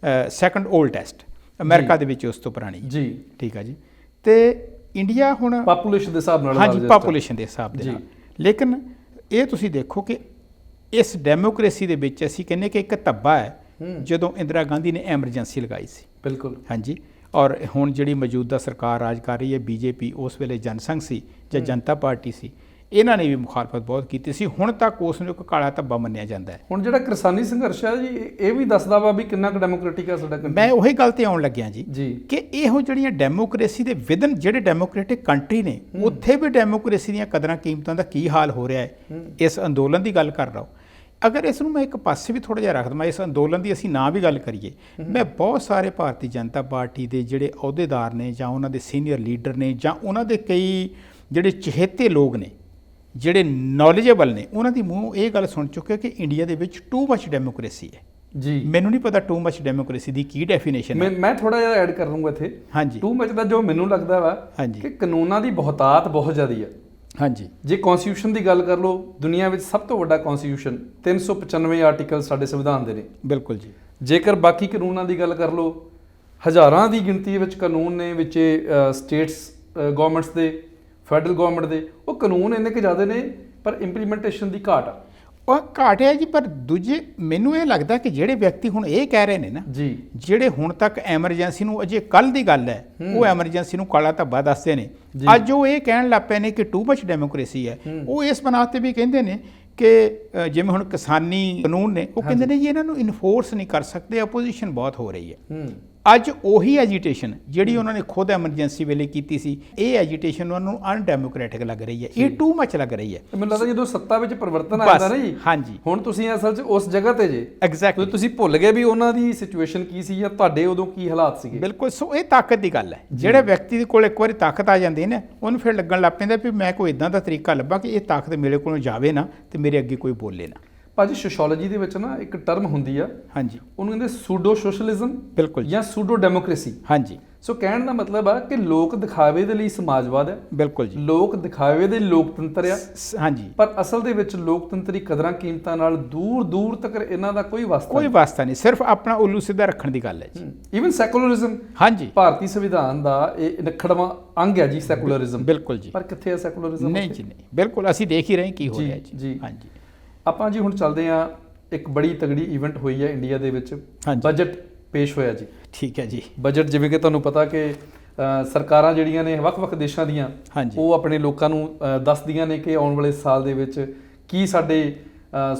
B: ਸੈਕੰਡ ਓਲਡੈਸਟ ਅਮਰੀਕਾ ਦੇ ਵਿੱਚ ਉਸ ਤੋਂ ਪੁਰਾਣੀ ਜੀ। ਠੀਕ ਆ ਜੀ। ਤੇ ਇੰਡੀਆ ਹੁਣ ਪਾਪੂਲੇਸ਼ਨ ਦੇ ਹਿਸਾਬ ਨਾਲ,
A: ਹਾਂਜੀ ਪਾਪੂਲੇਸ਼ਨ ਦੇ ਹਿਸਾਬ ਦੇ ਨਾਲ। ਲੇਕਿਨ ਇਹ ਤੁਸੀਂ ਦੇਖੋ ਕਿ ਇਸ ਡੈਮੋਕ੍ਰੇਸੀ ਦੇ ਵਿੱਚ ਅਸੀਂ ਕਹਿੰਦੇ ਕਿ ਇੱਕ ਧੱਬਾ ਹੈ ਜਦੋਂ ਇੰਦਰਾ ਗਾਂਧੀ ਨੇ ਐਮਰਜੈਂਸੀ ਲਗਾਈ ਸੀ। ਬਿਲਕੁਲ। ਹਾਂਜੀ। ਔਰ ਹੁਣ ਜਿਹੜੀ ਮੌਜੂਦਾ ਸਰਕਾਰ ਰਾਜ ਕਰ ਰਹੀ ਹੈ ਬੀਜੇਪੀ, ਉਸ ਵੇਲੇ ਜਨਸੰਘ ਸੀ ਜਾਂ ਜਨਤਾ ਪਾਰਟੀ ਸੀ, ਇਹਨਾਂ ਨੇ ਵੀ ਮੁਖਾਲਫਤ ਬਹੁਤ ਕੀਤੀ ਸੀ। ਹੁਣ ਤੱਕ ਉਸ ਨੂੰ ਇੱਕ ਕਾਲਾ ਧੱਬਾ ਮੰਨਿਆ ਜਾਂਦਾ ਹੈ।
B: ਹੁਣ ਜਿਹੜਾ ਕਿਸਾਨੀ ਸੰਘਰਸ਼ ਹੈ ਜੀ, ਇਹ ਵੀ ਦੱਸਦਾ ਵਾ ਵੀ ਕਿੰਨਾ ਕੁ ਡੈਮੋਕ੍ਰੈਟਿਕ ਹੈ ਸਾਡਾ ਕੰਟਰੀ।
A: ਮੈਂ ਉਹੀ ਗੱਲ ਤੇ ਆਉਣ ਲੱਗਿਆ ਜੀ ਕਿ ਇਹੋ ਜਿਹੜੀਆਂ ਡੈਮੋਕ੍ਰੇਸੀ ਦੇ ਵਿਦਨ ਜਿਹੜੇ ਡੈਮੋਕ੍ਰੈਟਿਕ ਕੰਟਰੀ ਨੇ, ਉੱਥੇ ਵੀ ਡੈਮੋਕ੍ਰੇਸੀ ਦੀਆਂ ਕਦਰਾਂ ਕੀਮਤਾਂ ਦਾ ਕੀ ਹਾਲ ਹੋ ਰਿਹਾ ਹੈ। ਇਸ ਅੰਦੋਲਨ ਦੀ ਗੱਲ ਕਰ ਰਹਾ ਹਾਂ। ਅਗਰ ਇਸ ਨੂੰ ਮੈਂ ਇੱਕ ਪਾਸੇ ਵੀ ਥੋੜ੍ਹਾ ਜਿਹਾ ਰੱਖ ਦੇਵਾਂ, ਇਸ ਅੰਦੋਲਨ ਦੀ ਅਸੀਂ ਨਾ ਵੀ ਗੱਲ ਕਰੀਏ, ਮੈਂ ਬਹੁਤ ਸਾਰੇ ਭਾਰਤੀ ਜਨਤਾ ਪਾਰਟੀ ਦੇ ਜਿਹੜੇ ਅਹੁਦੇਦਾਰ ਨੇ ਜਾਂ ਉਹਨਾਂ ਦੇ ਸੀਨੀਅਰ ਲੀਡਰ ਨੇ ਜਾਂ ਉਹਨਾਂ ਦੇ ਕਈ ਜਿਹੜੇ ਚਹੇਤੇ ਲੋਕ ਨੇ, ਜਿਹੜੇ ਨੌਲੇਜੇਬਲ ਨੇ, ਉਹਨਾਂ ਦੀ ਮੂੰਹ ਇਹ ਗੱਲ ਸੁਣ ਚੁੱਕੇ ਕਿ ਇੰਡੀਆ ਦੇ ਵਿੱਚ ਟੂ ਮਚ ਡੈਮੋਕ੍ਰੇਸੀ ਹੈ ਜੀ। ਮੈਨੂੰ ਨਹੀਂ ਪਤਾ ਟੂ ਮਚ ਡੈਮੋਕ੍ਰੇਸੀ ਦੀ ਕੀ ਡੈਫੀਨੇਸ਼ਨ ਹੈ।
B: ਮੈਂ ਥੋੜਾ ਜਿਹਾ ਐਡ ਕਰ ਲੂੰਗਾ ਇੱਥੇ। ਹਾਂਜੀ। ਟੂ ਮਚ ਦਾ ਜੋ ਮੈਨੂੰ ਲੱਗਦਾ ਵਾ ਕਿ ਕਾਨੂੰਨਾਂ ਦੀ ਬਹੁਤਾਤ ਬਹੁਤ ਜ਼ਿਆਦਾ ਹੈ। ਹਾਂਜੀ। ਜੇ ਕਨਸਟੀਟਿਊਸ਼ਨ ਦੀ ਗੱਲ ਕਰ ਲਓ, ਦੁਨੀਆ ਵਿੱਚ ਸਭ ਤੋਂ ਵੱਡਾ ਕਨਸਟੀਟਿਊਸ਼ਨ 395 ਆਰਟੀਕਲ ਸਾਡੇ ਸੰਵਿਧਾਨ ਦੇ ਨੇ। ਬਿਲਕੁਲ ਜੀ। ਜੇਕਰ ਬਾਕੀ ਕਾਨੂੰਨਾਂ ਦੀ ਗੱਲ ਕਰ ਲਓ, ਹਜ਼ਾਰਾਂ ਦੀ ਗਿਣਤੀ ਵਿੱਚ ਕਾਨੂੰਨ ਨੇ, ਵਿੱਚ ਸਟੇਟਸ ਗਵਰਨਮੈਂਟਸ ਦੇ, ਫੈਡਰਲ ਗਵਰਨਮੈਂਟ ਦੇ, ਉਹ ਕਾਨੂੰਨ ਇੰਨੇ ਕੁ ਜ਼ਿਆਦਾ ਨੇ ਪਰ ਇੰਪਲੀਮੈਂਟੇਸ਼ਨ ਦੀ ਘਾਟ ਆ।
A: ਉਹ ਘਾਟ ਹੈ ਜੀ। ਪਰ ਦੂਜੇ ਮੈਨੂੰ ਇਹ ਲੱਗਦਾ ਕਿ ਜਿਹੜੇ ਵਿਅਕਤੀ ਹੁਣ ਇਹ ਕਹਿ ਰਹੇ ਨੇ ਨਾ ਜੀ, ਜਿਹੜੇ ਹੁਣ ਤੱਕ ਐਮਰਜੈਂਸੀ ਨੂੰ, ਅਜੇ ਕੱਲ ਦੀ ਗੱਲ ਹੈ, ਉਹ ਐਮਰਜੈਂਸੀ ਨੂੰ ਕਾਲਾ ਧੱਬਾ ਦੱਸਦੇ ਨੇ, ਅੱਜ ਉਹ ਇਹ ਕਹਿਣ ਲੱਗ ਪਏ ਨੇ ਕਿ ਟੂ ਮਚ ਡੈਮੋਕ੍ਰੇਸੀ ਹੈ। ਉਹ ਇਸ ਬਣਾ 'ਤੇ ਵੀ ਕਹਿੰਦੇ ਨੇ ਕਿ ਜਿਵੇਂ ਹੁਣ ਕਿਸਾਨੀ ਕਾਨੂੰਨ ਨੇ, ਉਹ ਕਹਿੰਦੇ ਨੇ ਜੀ ਇਹਨਾਂ ਨੂੰ ਇਨਫੋਰਸ ਨਹੀਂ ਕਰ ਸਕਦੇ, ਆਪੋਜੀਸ਼ਨ ਬਹੁਤ ਹੋ ਰਹੀ ਹੈ। ਅੱਜ ਉਹੀ ਐਜੀਟੇਸ਼ਨ ਜਿਹੜੀ ਉਹਨਾਂ ਨੇ ਖੁਦ ਐਮਰਜੈਂਸੀ ਵੇਲੇ ਕੀਤੀ ਸੀ, ਇਹ ਐਜੀਟੇਸ਼ਨ ਉਹਨਾਂ ਨੂੰ ਅਨਡੈਮੋਕ੍ਰੈਟਿਕ ਲੱਗ ਰਹੀ ਹੈ, ਇਹ ਟੂ ਮਚ ਲੱਗ ਰਹੀ ਹੈ।
B: ਮੈਨੂੰ ਲੱਗਦਾ ਜਦੋਂ ਸੱਤਾ ਵਿੱਚ ਪਰਿਵਰਤਨ ਆਉਂਦਾ ਨਾ ਜੀ, ਹਾਂਜੀ, ਹੁਣ ਤੁਸੀਂ ਅਸਲ 'ਚ ਉਸ ਜਗ੍ਹਾ ਤੇ ਜੇ ਐਗਜ਼ੈਕਟਲੀ ਤੁਸੀਂ ਭੁੱਲ ਗਏ ਵੀ ਉਹਨਾਂ ਦੀ ਸਿਚੁਏਸ਼ਨ ਕੀ ਸੀ ਜਾਂ ਤੁਹਾਡੇ ਉਦੋਂ ਕੀ ਹਾਲਾਤ ਸੀਗੇ।
A: ਬਿਲਕੁਲ। ਸੋ ਇਹ ਤਾਕਤ ਦੀ ਗੱਲ ਹੈ। ਜਿਹੜੇ ਵਿਅਕਤੀ ਦੇ ਕੋਲ ਇੱਕ ਵਾਰੀ ਤਾਕਤ ਆ ਜਾਂਦੀ ਨਾ, ਉਹਨੂੰ ਫਿਰ ਲੱਗਣ ਲੱਗ ਪੈਂਦਾ ਵੀ ਮੈਂ ਕੋਈ ਇਦਾਂ ਦਾ ਤਰੀਕਾ ਲੱਭਾਂ ਕਿ ਇਹ ਤਾਕਤ ਮੇਰੇ ਕੋਲੋਂ ਜਾਵੇ ਨਾ ਤੇ ਮੇਰੇ ਅੱਗੇ ਕੋਈ ਬੋਲੇ ਨਾ।
B: ਭਾਜੀ ਸੋਸ਼ੋਲੋਜੀ ਦੇ ਵਿੱਚ ਨਾ ਇੱਕ ਟਰਮ ਹੁੰਦੀ ਆ, ਹਾਂਜੀ, ਉਹਨੂੰ ਕਹਿੰਦੇ ਸੂਡੋ ਸੋਸ਼ਲਿਜ਼ਮ। ਬਿਲਕੁਲ। ਜਾਂ ਸੂਡੋ ਡੈਮੋਕ੍ਰੇਸੀ। ਹਾਂਜੀ। ਸੋ ਕਹਿਣ ਦਾ ਮਤਲਬ ਆ ਕਿ ਲੋਕ ਦਿਖਾਵੇ ਦੇ ਲਈ ਸਮਾਜਵਾਦ ਹੈ,
A: ਬਿਲਕੁਲ ਜੀ,
B: ਲੋਕ ਦਿਖਾਵੇ ਦੇ ਲੋਕਤੰਤਰ ਆ।
A: ਹਾਂਜੀ,
B: ਪਰ ਅਸਲ ਦੇ ਵਿੱਚ ਲੋਕਤੰਤਰੀ ਕਦਰਾਂ ਕੀਮਤਾਂ ਨਾਲ ਦੂਰ ਦੂਰ ਤੱਕ ਇਹਨਾਂ ਦਾ ਕੋਈ
A: ਵਾਸਤਾ ਨਹੀਂ, ਸਿਰਫ ਆਪਣਾ ਉੱਲੂ ਸਿੱਧਾ ਰੱਖਣ ਦੀ ਗੱਲ ਹੈ ਜੀ।
B: ਈਵਨ ਸੈਕੂਲਰਿਜ਼ਮ, ਹਾਂਜੀ, ਭਾਰਤੀ ਸੰਵਿਧਾਨ ਦਾ ਇਹ ਨਖੜਵਾਂ ਅੰਗ ਹੈ ਜੀ ਸੈਕੂਲਰਿਜ਼ਮ।
A: ਬਿਲਕੁਲ ਜੀ,
B: ਪਰ ਕਿੱਥੇ ਹੈ ਸੈਕੂਲਰਿਜ਼ਮ?
A: ਨਹੀਂ ਜੀ ਨਹੀਂ, ਬਿਲਕੁਲ ਅਸੀਂ ਦੇਖ ਹੀ ਰਹੇ ਕੀ ਹੋ ਰਿਹਾ ਜੀ। ਹਾਂਜੀ,
B: ਆਪਾਂ ਜੀ ਹੁਣ ਚੱਲਦੇ ਹਾਂ, ਇੱਕ ਬੜੀ ਤਗੜੀ ਇਵੈਂਟ ਹੋਈ ਹੈ ਇੰਡੀਆ ਦੇ ਵਿੱਚ, ਬਜਟ ਪੇਸ਼ ਹੋਇਆ ਜੀ।
A: ਠੀਕ ਹੈ ਜੀ।
B: ਬਜਟ ਜਿਵੇਂ ਕਿ ਤੁਹਾਨੂੰ ਪਤਾ ਕਿ ਸਰਕਾਰਾਂ ਜਿਹੜੀਆਂ ਨੇ ਵੱਖ-ਵੱਖ ਦੇਸ਼ਾਂ ਦੀਆਂ, ਉਹ ਆਪਣੇ ਲੋਕਾਂ ਨੂੰ ਦੱਸਦੀਆਂ ਨੇ ਕਿ ਆਉਣ ਵਾਲੇ ਸਾਲ ਦੇ ਵਿੱਚ ਕੀ ਸਾਡੇ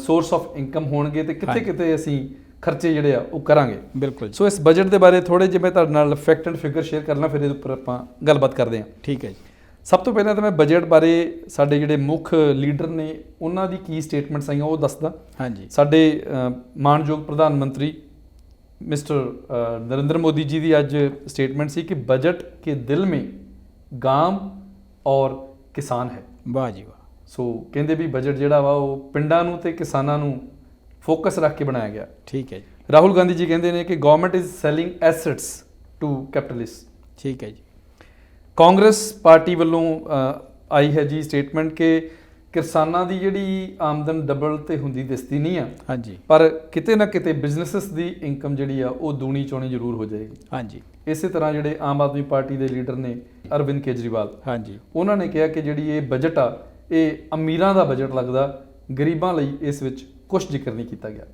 B: ਸੋਰਸ ਆਫ ਇਨਕਮ ਹੋਣਗੇ ਤੇ ਕਿੱਥੇ ਅਸੀਂ ਖਰਚੇ ਜਿਹੜੇ ਆ ਉਹ ਕਰਾਂਗੇ।
A: ਬਿਲਕੁਲ।
B: ਸੋ ਇਸ ਬਜਟ ਦੇ ਬਾਰੇ ਥੋੜੇ ਜਿਹੇ ਮੈਂ ਤੁਹਾਡੇ ਨਾਲ ਫੈਕਟ ਐਂਡ ਫਿਗਰ ਸ਼ੇਅਰ ਕਰਨਾ, ਫਿਰ ਇਹਦੇ ਉੱਪਰ ਆਪਾਂ ਗੱਲਬਾਤ ਕਰਦੇ ਹਾਂ।
A: ਠੀਕ ਹੈ ਜੀ।
B: ਸਭ ਤੋਂ ਪਹਿਲਾਂ ਤਾਂ ਮੈਂ ਬਜਟ ਬਾਰੇ ਸਾਡੇ ਜਿਹੜੇ ਮੁੱਖ ਲੀਡਰ ਨੇ ਉਹਨਾਂ ਦੀ ਕੀ ਸਟੇਟਮੈਂਟਸ ਆਈਆਂ ਉਹ ਦੱਸਦਾ। ਹਾਂਜੀ, ਸਾਡੇ ਮਾਣਯੋਗ ਪ੍ਰਧਾਨ ਮੰਤਰੀ मिस्टर नरेंद्र मोदी जी की आज स्टेटमेंट सी कि बजट के दिल में गांव और किसान है।
A: वाह जी वाह।
B: सो कहते भी बजट जिहड़ा वा वो पिंडां नूं ते किसानां नूं फोकस रख के बनाया गया।
A: ठीक है जी।
B: राहुल गांधी जी कहते हैं कि government is selling assets to capitalist.
A: ठीक है जी।
B: कांग्रेस पार्टी वालों आई है जी स्टेटमेंट के ਕਿਸਾਨਾਂ ਦੀ ਜਿਹੜੀ ਆਮਦਨ ਡਬਲ ਤੇ ਹੁੰਦੀ ਦਿਸਦੀ ਨਹੀਂ ਆ। ਹਾਂਜੀ, ਪਰ ਕਿਤੇ ਨਾ ਕਿਤੇ ਬਿਜ਼ਨੈਸਸ ਦੀ ਇਨਕਮ ਜਿਹੜੀ ਆ ਉਹ ਦੂਣੀ ਚੌਣੀ ਜ਼ਰੂਰ ਹੋ ਜਾਏਗੀ। ਹਾਂਜੀ, ਇਸੇ ਤਰ੍ਹਾਂ ਜਿਹੜੇ ਆਮ ਆਦਮੀ ਪਾਰਟੀ ਦੇ ਲੀਡਰ ਨੇ ਅਰਵਿੰਦ ਕੇਜਰੀਵਾਲ, ਹਾਂਜੀ, ਉਹਨਾਂ ਨੇ ਕਿਹਾ ਕਿ ਜਿਹੜੀ ਇਹ ਬਜਟ ਆ ਇਹ ਅਮੀਰਾਂ ਦਾ ਬਜਟ ਲੱਗਦਾ, ਗਰੀਬਾਂ ਲਈ ਇਸ ਵਿੱਚ ਕੁਝ ਜ਼ਿਕਰ ਨਹੀਂ ਕੀਤਾ ਗਿਆ।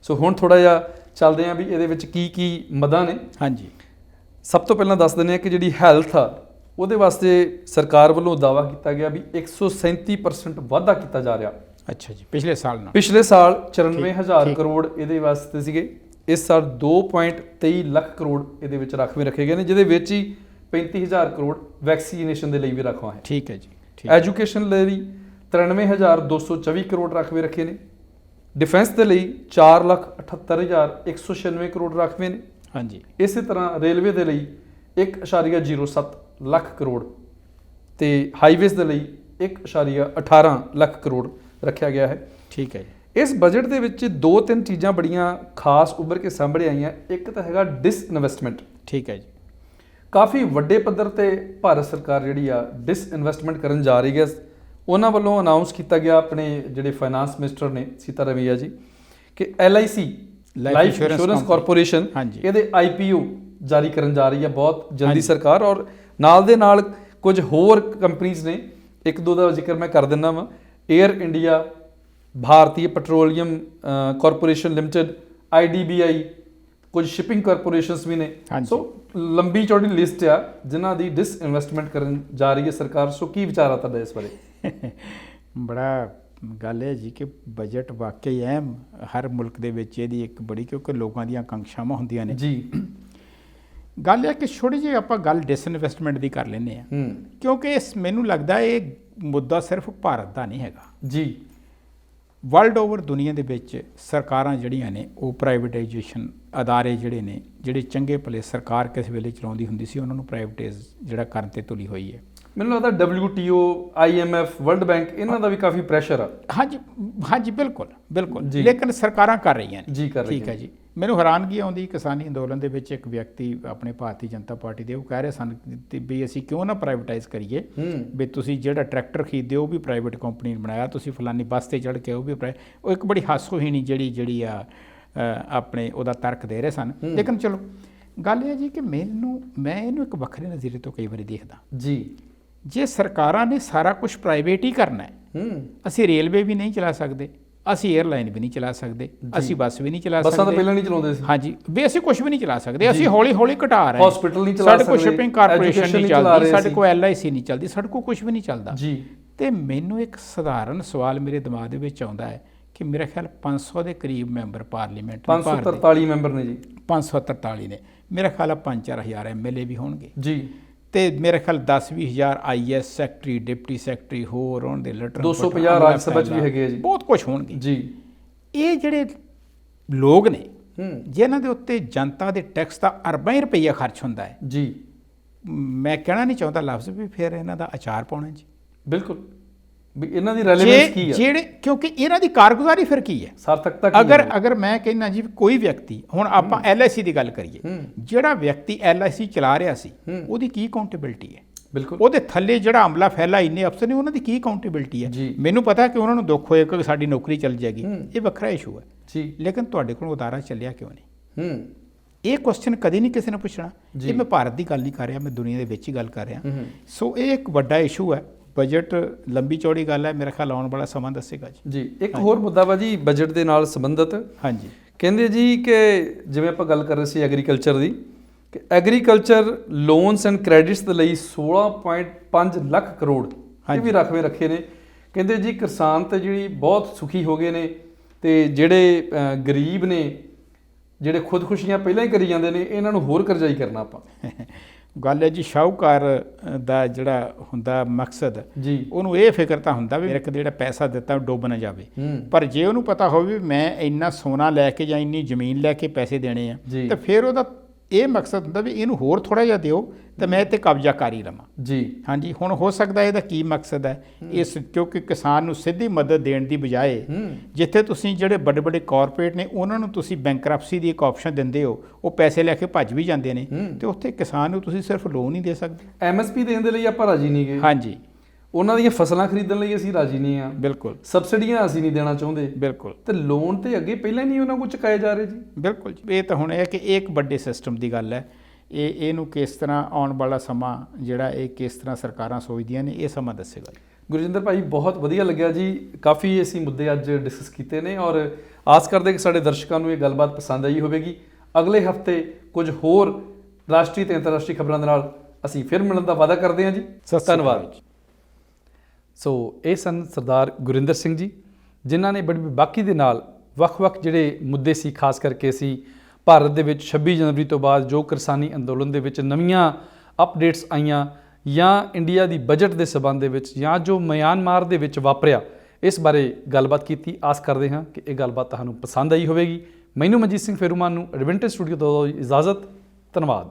B: ਸੋ ਹੁਣ ਥੋੜਾ ਜਿਹਾ ਚੱਲਦੇ ਹਾਂ ਵੀ ਇਹਦੇ ਵਿੱਚ ਕੀ ਕੀ ਮਦਾਂ ਨੇ। ਹਾਂਜੀ, ਸਭ ਤੋਂ ਪਹਿਲਾਂ ਦੱਸ ਦਿੰਦੇ ਹਾਂ ਕਿ ਜਿਹੜੀ ਹੈਲਥ ਆ ਉਹਦੇ ਵਾਸਤੇ ਸਰਕਾਰ ਵੱਲੋਂ ਦਾਅਵਾ ਕੀਤਾ ਗਿਆ ਵੀ 137% ਵਾਧਾ ਕੀਤਾ ਜਾ ਰਿਹਾ। ਅੱਛਾ ਜੀ, ਪਿਛਲੇ ਸਾਲ 94,000 ਕਰੋੜ ਇਹਦੇ ਵਾਸਤੇ ਸੀਗੇ। ਇਸ ਸਾਲ 2.23 ਲੱਖ ਕਰੋੜ ਇਹਦੇ ਵਿੱਚ ਰਾਖਵੇਂ ਰੱਖੇ ਗਏ ਨੇ, ਜਿਹਦੇ ਵਿੱਚ ਹੀ 35,000 ਕਰੋੜ ਵੈਕਸੀਨੇਸ਼ਨ ਦੇ ਲਈ ਵੀ ਰਾਖਵਾਂ ਹੈ। ਠੀਕ ਹੈ ਜੀ। ਐਜੂਕੇਸ਼ਨ ਲਈ 93,224 ਕਰੋੜ ਰਾਖਵੇਂ ਰੱਖੇ ਨੇ। ਡਿਫੈਂਸ ਦੇ ਲਈ 4,78,196 ਕਰੋੜ ਰਾਖਵੇਂ ਨੇ। ਹਾਂਜੀ, ਇਸੇ ਤਰ੍ਹਾਂ ਰੇਲਵੇ ਦੇ ਲਈ 1.07 ਲੱਖ ਕਰੋੜ ਤੇ ਹਾਈਵੇਜ਼ ਦੇ ਲਈ 1.18 ਲੱਖ ਕਰੋੜ ਰੱਖਿਆ ਗਿਆ ਹੈ। ਠੀਕ ਹੈ ਜੀ। ਇਸ ਬਜਟ ਦੇ ਵਿੱਚ ਦੋ ਤਿੰਨ ਚੀਜ਼ਾਂ ਬੜੀਆਂ ਖਾਸ ਉੱਭਰ ਕੇ ਸਾਹਮਣੇ ਆਈਆਂ। ਇੱਕ ਤਾਂ ਹੈਗਾ ਡਿਸਇਨਵੈਸਟਮੈਂਟ। ਠੀਕ ਹੈ ਜੀ। ਕਾਫੀ ਵੱਡੇ ਪੱਧਰ ਤੇ ਭਾਰਤ ਸਰਕਾਰ ਜਿਹੜੀ ਆ ਡਿਸਇਨਵੈਸਟਮੈਂਟ ਕਰਨ ਜਾ ਰਹੀ ਹੈ। ਉਹਨਾਂ ਵੱਲੋਂ ਅਨਾਉਂਸ ਕੀਤਾ ਗਿਆ ਆਪਣੇ ਜਿਹੜੇ ਫਾਈਨਾਂਸ ਮਿਨਿਸਟਰ ਨੇ ਸੀਤਾਰਮਈਆ ਜੀ ਕਿ LIC ਲਾਈਫ ਇੰਸ਼ੋਰੈਂਸ ਕਾਰਪੋਰੇਸ਼ਨ ਇਹਦੇ IPO ਜਾਰੀ ਕਰਨ ਜਾ ਰਹੀ ਹੈ ਬਹੁਤ ਜਲਦੀ ਸਰਕਾਰ। ਔਰ ਨਾਲ ਦੇ ਨਾਲ ਕੁਝ ਹੋਰ ਕੰਪਨੀਆਂ ਨੇ, ਇੱਕ ਦੋ ਦਾ ਜ਼ਿਕਰ ਮੈਂ ਕਰ ਦਿੰਦਾ ਵਾਂ। ਏਅਰ ਇੰਡੀਆ, ਭਾਰਤੀ ਪੈਟਰੋਲੀਅਮ ਕਾਰਪੋਰੇਸ਼ਨ ਲਿਮਟਿਡ, IDBI, ਕੁਝ ਸ਼ਿਪਿੰਗ ਕਾਰਪੋਰੇਸ਼ਨਸ ਵੀ ਨੇ। ਸੋ ਲੰਬੀ ਚੌੜੀ ਲਿਸਟ ਆ ਜਿਨ੍ਹਾਂ ਦੀ ਡਿਸਇਨਵੈਸਟਮੈਂਟ ਕਰਨ ਜਾ ਰਹੀ ਹੈ ਸਰਕਾਰ। ਸੋ ਕੀ ਵਿਚਾਰ ਆ ਤੁਹਾਡਾ ਇਸ ਬਾਰੇ?
A: ਬੜਾ ਗੱਲ ਹੈ ਜੀ ਕਿ ਬਜਟ ਵਾਕਈ ਅਹਿਮ ਹਰ ਮੁਲਕ ਦੇ ਵਿੱਚ ਇਹਦੀ ਇੱਕ ਬੜੀ, ਕਿਉਂਕਿ ਲੋਕਾਂ ਦੀਆਂ ਆਕਾਂਖਸ਼ਾਵਾਂ ਹੁੰਦੀਆਂ ਨੇ ਜੀ। ਗੱਲ ਹੈ ਕਿ ਛੋਟੀ ਜਿਹੀ ਆਪਾਂ ਗੱਲ ਡਿਸਇਨਵੈਸਟਮੈਂਟ ਦੀ ਕਰ ਲੈਂਦੇ ਹਾਂ, ਕਿਉਂਕਿ ਮੈਨੂੰ ਲੱਗਦਾ ਇਹ ਮੁੱਦਾ ਸਿਰਫ ਭਾਰਤ ਦਾ ਨਹੀਂ ਹੈਗਾ ਜੀ। ਵਰਲਡ ਓਵਰ ਦੁਨੀਆ ਦੇ ਵਿੱਚ ਸਰਕਾਰਾਂ ਜਿਹੜੀਆਂ ਨੇ ਉਹ ਪ੍ਰਾਈਵੇਟਾਈਜੇਸ਼ਨ ਅਦਾਰੇ ਜਿਹੜੇ ਨੇ, ਜਿਹੜੇ ਚੰਗੇ ਭਲੇ ਸਰਕਾਰ ਕਿਸੇ ਵੇਲੇ ਚਲਾਉਂਦੀ ਹੁੰਦੀ ਸੀ, ਉਹਨਾਂ ਨੂੰ ਪ੍ਰਾਈਵੇਟਾਈਜ਼ ਜਿਹੜਾ ਕਰਨ ਤੇ ਤੁਲੀ ਹੋਈ ਹੈ।
B: ਮੈਨੂੰ ਲੱਗਦਾ WTO, IMF, ਵਰਲਡ ਬੈਂਕ ਇਹਨਾਂ ਦਾ ਵੀ ਕਾਫੀ ਪ੍ਰੈਸ਼ਰ ਆ।
A: ਹਾਂਜੀ ਹਾਂਜੀ, ਬਿਲਕੁਲ ਬਿਲਕੁਲ, ਲੇਕਿਨ ਸਰਕਾਰਾਂ ਕਰ ਰਹੀਆਂ ਨੇ ਜੀ, ਕਰ ਰਹੀਆਂ। ਠੀਕ ਹੈ ਜੀ। ਮੈਨੂੰ ਹੈਰਾਨਗੀ ਆਉਂਦੀ ਕਿਸਾਨੀ ਅੰਦੋਲਨ ਦੇ ਵਿੱਚ ਇੱਕ ਵਿਅਕਤੀ ਆਪਣੇ ਭਾਰਤੀ ਜਨਤਾ ਪਾਰਟੀ ਦੇ, ਉਹ ਕਹਿ ਰਹੇ ਸਨ ਵੀ ਅਸੀਂ ਕਿਉਂ ਨਾ ਪ੍ਰਾਈਵੇਟਾਈਜ਼ ਕਰੀਏ, ਵੀ ਤੁਸੀਂ ਜਿਹੜਾ ਟਰੈਕਟਰ ਖਰੀਦਦੇ ਹੋ ਉਹ ਵੀ ਪ੍ਰਾਈਵੇਟ ਕੰਪਨੀ ਨੇ ਬਣਾਇਆ, ਤੁਸੀਂ ਫਲਾਨੀ ਬੱਸ ਤੇ ਚੜ੍ਹ ਕੇ ਉਹ ਵੀ ਉਹ ਇੱਕ ਬੜੀ ਹਾਸੋਹੀਣੀ ਜਿਹੜੀ ਆ ਆਪਣੇ ਉਹਦਾ ਤਰਕ ਦੇ ਰਹੇ ਸਨ। ਲੇਕਿਨ ਚਲੋ ਗੱਲ ਇਹ ਜੀ ਕਿ ਮੈਂ ਇਹਨੂੰ ਇੱਕ ਵੱਖਰੇ ਨਜ਼ਰੀਏ ਤੋਂ ਕਈ ਵਾਰੀ ਦੇਖਦਾ ਜੀ। ਜੇ ਸਰਕਾਰਾਂ ਨੇ ਸਾਰਾ ਕੁਝ ਪ੍ਰਾਈਵੇਟ ਹੀ ਕਰਨਾ ਹੈ, ਅਸੀਂ ਰੇਲਵੇ ਵੀ ਨਹੀਂ ਚਲਾ ਸਕਦੇ, ਅਸੀਂ 에ਅਰਲਾਈਨ ਵੀ ਨਹੀਂ ਚਲਾ ਸਕਦੇ, ਅਸੀਂ ਬੱਸ ਵੀ ਨਹੀਂ ਚਲਾ ਸਕਦੇ।
B: ਬੱਸਾਂ ਤਾਂ ਪਹਿਲਾਂ ਨਹੀਂ ਚਲਾਉਂਦੇ ਸੀ। ਹਾਂਜੀ,
A: ਵੀ ਅਸੀਂ ਕੁਝ ਵੀ ਨਹੀਂ ਚਲਾ ਸਕਦੇ, ਅਸੀਂ ਹੌਲੀ ਹੌਲੀ ਘਟਾ ਰਹੇ ਹਾਂ।
B: ਹਸਪੀਟਲ ਨਹੀਂ ਚਲਾ ਸਕਦੇ,
A: ਸਾਡੇ ਕੋਲ ਸ਼ਿਪਿੰਗ ਕਾਰਪੋਰੇਸ਼ਨ ਨਹੀਂ ਚੱਲਦੀ, ਸਾਡੇ ਕੋਲ LIC ਨਹੀਂ ਚੱਲਦੀ, ਸਾਡੇ ਕੋਲ ਕੁਝ ਵੀ ਨਹੀਂ ਚੱਲਦਾ ਜੀ। ਤੇ ਮੈਨੂੰ ਇੱਕ ਸਧਾਰਨ ਸਵਾਲ ਮੇਰੇ ਦਿਮਾਗ ਦੇ ਵਿੱਚ ਆਉਂਦਾ ਹੈ ਕਿ ਮੇਰਾ ਖਿਆਲ 500 ਦੇ ਕਰੀਬ ਮੈਂਬਰ ਪਾਰਲੀਮੈਂਟ,
B: 543 ਮੈਂਬਰ ਨੇ ਜੀ,
A: 543 ਨੇ। ਮੇਰਾ ਖਿਆਲ 5-4 ਹਜ਼ਾਰ MLA ਵੀ ਹੋਣਗੇ ਜੀ।
B: ਤੇ
A: ਮੇਰੇ ਖਿਆਲ 10-20 ਹਜ਼ਾਰ IS ਸੈਕਟਰੀ, ਡਿਪਟੀ ਸੈਕਟਰੀ, ਹੋਰ ਉਹਨਾਂ ਦੇ ਲੈਟਰ
B: 250 ਰਾਜ ਸਭਾ ਚ ਵੀ ਹੈਗੇ ਜੀ,
A: ਬਹੁਤ ਕੁਝ ਹੋਣਗੇ ਜੀ। ਇਹ ਜਿਹੜੇ ਲੋਕ ਨੇ ਜਿਨ੍ਹਾਂ ਦੇ ਉੱਤੇ ਜਨਤਾ ਦੇ ਟੈਕਸ ਦਾ ਅਰਬਾਂ ਹੀ ਰੁਪਈਆ ਖਰਚ ਹੁੰਦਾ ਹੈ ਜੀ, ਮੈਂ ਕਹਿਣਾ ਨਹੀਂ ਚਾਹੁੰਦਾ ਲਫ਼ਜ਼ ਵੀ ਫਿਰ ਇਹਨਾਂ ਦਾ ਅਚਾਰ ਪਾਉਣਾ ਜੀ।
B: ਬਿਲਕੁਲ ਵੀ ਇਹਨਾਂ ਦੀ ਰੈਲੇਵੈਂਸ ਕੀ ਹੈ,
A: ਜਿਹੜੇ ਕਿਉਂਕਿ ਇਹਨਾਂ ਦੀ ਕਾਰਗੁਜ਼ਾਰੀ ਫਿਰ ਕੀ ਹੈ,
B: ਸਾਰਥਕਤਾ ਕੀ ਹੈ।
A: ਅਗਰ ਮੈਂ ਕਹਿੰਦਾ ਜੀ ਕੋਈ ਵਿਅਕਤੀ, ਹੁਣ ਆਪਾਂ LIC ਦੀ ਗੱਲ ਕਰੀਏ, ਜਿਹੜਾ ਵਿਅਕਤੀ LIC ਚਲਾ ਰਿਹਾ ਸੀ ਉਹਦੀ ਕੀ ਅਕਾਊਂਟੇਬਿਲਟੀ ਹੈ?
B: ਬਿਲਕੁਲ।
A: ਉਹਦੇ ਥੱਲੇ ਜਿਹੜਾ ਅਮਲਾ ਫੈਲਾ ਇੰਨੇ ਅਫਸਰ ਨੇ, ਉਹਨਾਂ ਦੀ ਕੀ ਅਕਾਊਂਟੇਬਿਲਟੀ ਹੈ? ਮੈਨੂੰ ਪਤਾ ਕਿ ਉਹਨਾਂ ਨੂੰ ਦੁੱਖ ਹੋਏਗਾ ਕਿ ਸਾਡੀ ਨੌਕਰੀ ਚੱਲ ਜਾਏਗੀ, ਇਹ ਵੱਖਰਾ ਇਸ਼ੂ ਹੈ ਜੀ, ਲੇਕਿਨ ਤੁਹਾਡੇ ਕੋਲ ਉਦਾਰਾ ਚੱਲਿਆ ਕਿਉਂ ਨਹੀਂ? ਇਹ ਕੁਐਸਚਨ ਕਦੀ ਨਹੀਂ ਕਿਸੇ ਨੇ ਪੁੱਛਣਾ। ਇਹ ਮੈਂ ਭਾਰਤ ਦੀ ਗੱਲ ਨਹੀਂ ਕਰ ਰਿਹਾ, ਮੈਂ ਦੁਨੀਆ ਦੇ ਵਿੱਚ ਹੀ ਗੱਲ ਕਰ ਰਿਹਾ। ਸੋ ਇਹ ਇੱਕ ਵੱਡਾ ਇਸ਼ੂ ਹੈ। ਬਜਟ ਲੰਬੀ ਚੌੜੀ ਗੱਲ ਹੈ, ਮੇਰਾ ਖਿਆਲ ਆਉਣ ਵਾਲਾ ਸਮਾਂ ਦੱਸੇਗਾ ਜੀ।
B: ਇੱਕ ਹੋਰ ਮੁੱਦਾ ਵਾ ਜੀ ਬਜਟ ਦੇ ਨਾਲ ਸੰਬੰਧਿਤ।
A: ਹਾਂਜੀ,
B: ਕਹਿੰਦੇ ਜੀ ਕਿ ਜਿਵੇਂ ਆਪਾਂ ਗੱਲ ਕਰ ਰਹੇ ਸੀ ਐਗਰੀਕਲਚਰ ਦੀ, ਕਿ ਐਗਰੀਕਲਚਰ ਲੋਨਸ ਐਂਡ ਕ੍ਰੈਡਿਟਸ ਦੇ ਲਈ 16.5 ਲੱਖ ਕਰੋੜ ਇਹ ਵੀ ਰਾਖਵੇਂ ਰੱਖੇ ਨੇ। ਕਹਿੰਦੇ ਜੀ ਕਿਸਾਨ ਤੇ ਜਿਹੜੀ ਬਹੁਤ ਸੁਖੀ ਹੋ ਗਏ ਨੇ, ਤੇ ਜਿਹੜੇ ਗਰੀਬ ਨੇ, ਜਿਹੜੇ ਖੁਦਕੁਸ਼ੀਆਂ ਪਹਿਲਾਂ ਹੀ ਕਰੀ ਜਾਂਦੇ ਨੇ, ਇਹਨਾਂ ਨੂੰ ਹੋਰ ਕਰਜ਼ਾਈ ਕਰਨਾ ਆਪਾਂ।
A: ਗੱਲ ਹੈ ਜੀ, ਸ਼ਾਹੂਕਾਰ ਦਾ ਜਿਹੜਾ ਹੁੰਦਾ ਮਕਸਦ ਜੀ, ਉਹਨੂੰ ਇਹ ਫਿਕਰ ਤਾਂ ਹੁੰਦਾ ਵੀ ਮੇਰੇ ਕੋਲ ਜਿਹੜਾ ਪੈਸਾ ਦਿੱਤਾ ਉਹ ਡੁੱਬ ਨਾ ਜਾਵੇ, ਪਰ ਜੇ ਉਹਨੂੰ ਪਤਾ ਹੋਵੇ ਵੀ ਮੈਂ ਇੰਨਾ ਸੋਨਾ ਲੈ ਕੇ ਜਾਂ ਇੰਨੀ ਜ਼ਮੀਨ ਲੈ ਕੇ ਪੈਸੇ ਦੇਣੇ ਆ, ਤਾਂ ਫਿਰ ਉਹਦਾ ਇਹ ਮਕਸਦ ਹੁੰਦਾ ਵੀ ਇਹਨੂੰ ਹੋਰ ਥੋੜਾ ਜਿਹਾ ਦਿਓ ਤਾਂ ਮੈਂ ਤੇ ਕਬਜ਼ਾ ਕਰ ਹੀ ਲਵਾਂ ਜੀ। ਹਾਂਜੀ, ਹੁਣ ਹੋ ਸਕਦਾ ਇਹਦਾ ਕੀ ਮਕਸਦ ਹੈ ਇਸ, ਕਿਉਂਕਿ ਕਿਸਾਨ ਨੂੰ ਸਿੱਧੀ ਮਦਦ ਦੇਣ ਦੀ ਬਜਾਏ ਜਿੱਥੇ ਤੁਸੀਂ ਜਿਹੜੇ ਵੱਡੇ ਵੱਡੇ ਕਾਰਪੋਰੇਟ ਨੇ ਉਹਨਾਂ ਨੂੰ ਤੁਸੀਂ ਬੈਂਕਰਪਸੀ ਦੀ ਇੱਕ ਆਪਸ਼ਨ ਦਿੰਦੇ ਹੋ, ਉਹ ਪੈਸੇ ਲੈ ਕੇ ਭੱਜ ਵੀ ਜਾਂਦੇ ਨੇ, ਤੇ ਉੱਥੇ ਕਿਸਾਨ ਨੂੰ ਤੁਸੀਂ ਸਿਰਫ ਲੋਨ ਹੀ ਦੇ ਸਕਦੇ।
B: MSP ਦੇਣ ਦੇ ਲਈ ਆਪਾਂ ਰਾਜੀ ਨਹੀਂ ਗਏ। ਹਾਂਜੀ, ਉਹਨਾਂ ਦੀਆਂ ਫਸਲਾਂ ਖਰੀਦਣ ਲਈ ਅਸੀਂ ਰਾਜੀ ਨਹੀਂ ਆ। ਬਿਲਕੁਲ। ਸਬਸਿਡੀਆਂ ਅਸੀਂ ਨਹੀਂ ਦੇਣਾ ਚਾਹੁੰਦੇ। ਬਿਲਕੁਲ। ਤੇ ਲੋਨ ਤੇ ਅੱਗੇ ਪਹਿਲਾਂ ਨਹੀਂ ਉਹਨਾਂ ਕੋਲ ਚੁਕਾਏ ਜਾ ਰਹੇ ਜੀ। ਬਿਲਕੁਲ ਜੀ, ਇਹ ਤਾਂ ਹੁਣ ਇਹ ਕਿ ਇੱਕ ਵੱਡੇ ਸਿਸਟਮ ਦੀ ਗੱਲ ਹੈ। ਇਹਨੂੰ ਕਿਸ ਤਰ੍ਹਾਂ ਆਉਣ ਵਾਲਾ ਸਮਾਂ ਜਿਹੜਾ ਇਹ ਕਿਸ ਤਰ੍ਹਾਂ ਸਰਕਾਰਾਂ ਸੋਚਦੀਆਂ ਨੇ, ਇਹ ਸਮਾਂ ਦੱਸੇਗਾ। ਗੁਰਜਿੰਦਰ ਭਾਈ, ਬਹੁਤ ਵਧੀਆ ਲੱਗਿਆ ਜੀ। ਕਾਫੀ ਅਸੀਂ ਮੁੱਦੇ ਅੱਜ ਡਿਸਕਸ ਕੀਤੇ ਨੇ, ਔਰ ਆਸ ਕਰਦੇ ਕਿ ਸਾਡੇ ਦਰਸ਼ਕਾਂ ਨੂੰ ਇਹ ਗੱਲਬਾਤ ਪਸੰਦ ਆਈ ਹੋਵੇਗੀ। ਅਗਲੇ ਹਫਤੇ ਕੁਝ ਹੋਰ ਰਾਸ਼ਟਰੀ ਤੇ ਅੰਤਰਰਾਸ਼ਟਰੀ ਖਬਰਾਂ ਦੇ ਨਾਲ ਅਸੀਂ ਫਿਰ ਮਿਲਣ ਦਾ ਵਾਅਦਾ ਕਰਦੇ ਹਾਂ ਜੀ। ਧੰਨਵਾਦ। ਸੋ ਇਹ ਸਨ ਸਰਦਾਰ ਗੁਰਿੰਦਰ ਸਿੰਘ ਜੀ, ਜਿਨ੍ਹਾਂ ਨੇ ਬੜੀ ਬਾਕੀ ਦੇ ਨਾਲ ਵੱਖ-ਵੱਖ ਜਿਹੜੇ ਮੁੱਦੇ ਸੀ, ਖਾਸ ਕਰਕੇ ਅਸੀਂ ਭਾਰਤ ਦੇ ਵਿੱਚ 26 ਜਨਵਰੀ ਤੋਂ ਬਾਅਦ ਜੋ ਕਿਸਾਨੀ ਅੰਦੋਲਨ ਦੇ ਵਿੱਚ ਨਵੀਆਂ ਅਪਡੇਟਸ ਆਈਆਂ, ਜਾਂ ਇੰਡੀਆ ਦੀ ਬਜਟ ਦੇ ਸਬੰਧ ਦੇ ਵਿੱਚ, ਜਾਂ ਜੋ ਮਿਆਂਮਾਰ ਦੇ ਵਿੱਚ ਵਾਪਰਿਆ, ਇਸ ਬਾਰੇ ਗੱਲਬਾਤ ਕੀਤੀ। ਆਸ ਕਰਦੇ ਹਾਂ ਕਿ ਇਹ ਗੱਲਬਾਤ ਤੁਹਾਨੂੰ ਪਸੰਦ ਆਈ ਹੋਵੇਗੀ। ਮੈਨੂੰ ਮਨਜੀਤ ਸਿੰਘ ਫੇਰੂਮਾਨ ਨੂੰ ਐਡਵੈਂਟੇਜ ਸਟੂਡੀਓ ਤੋਂ ਇਜਾਜ਼ਤ। ਧੰਨਵਾਦ।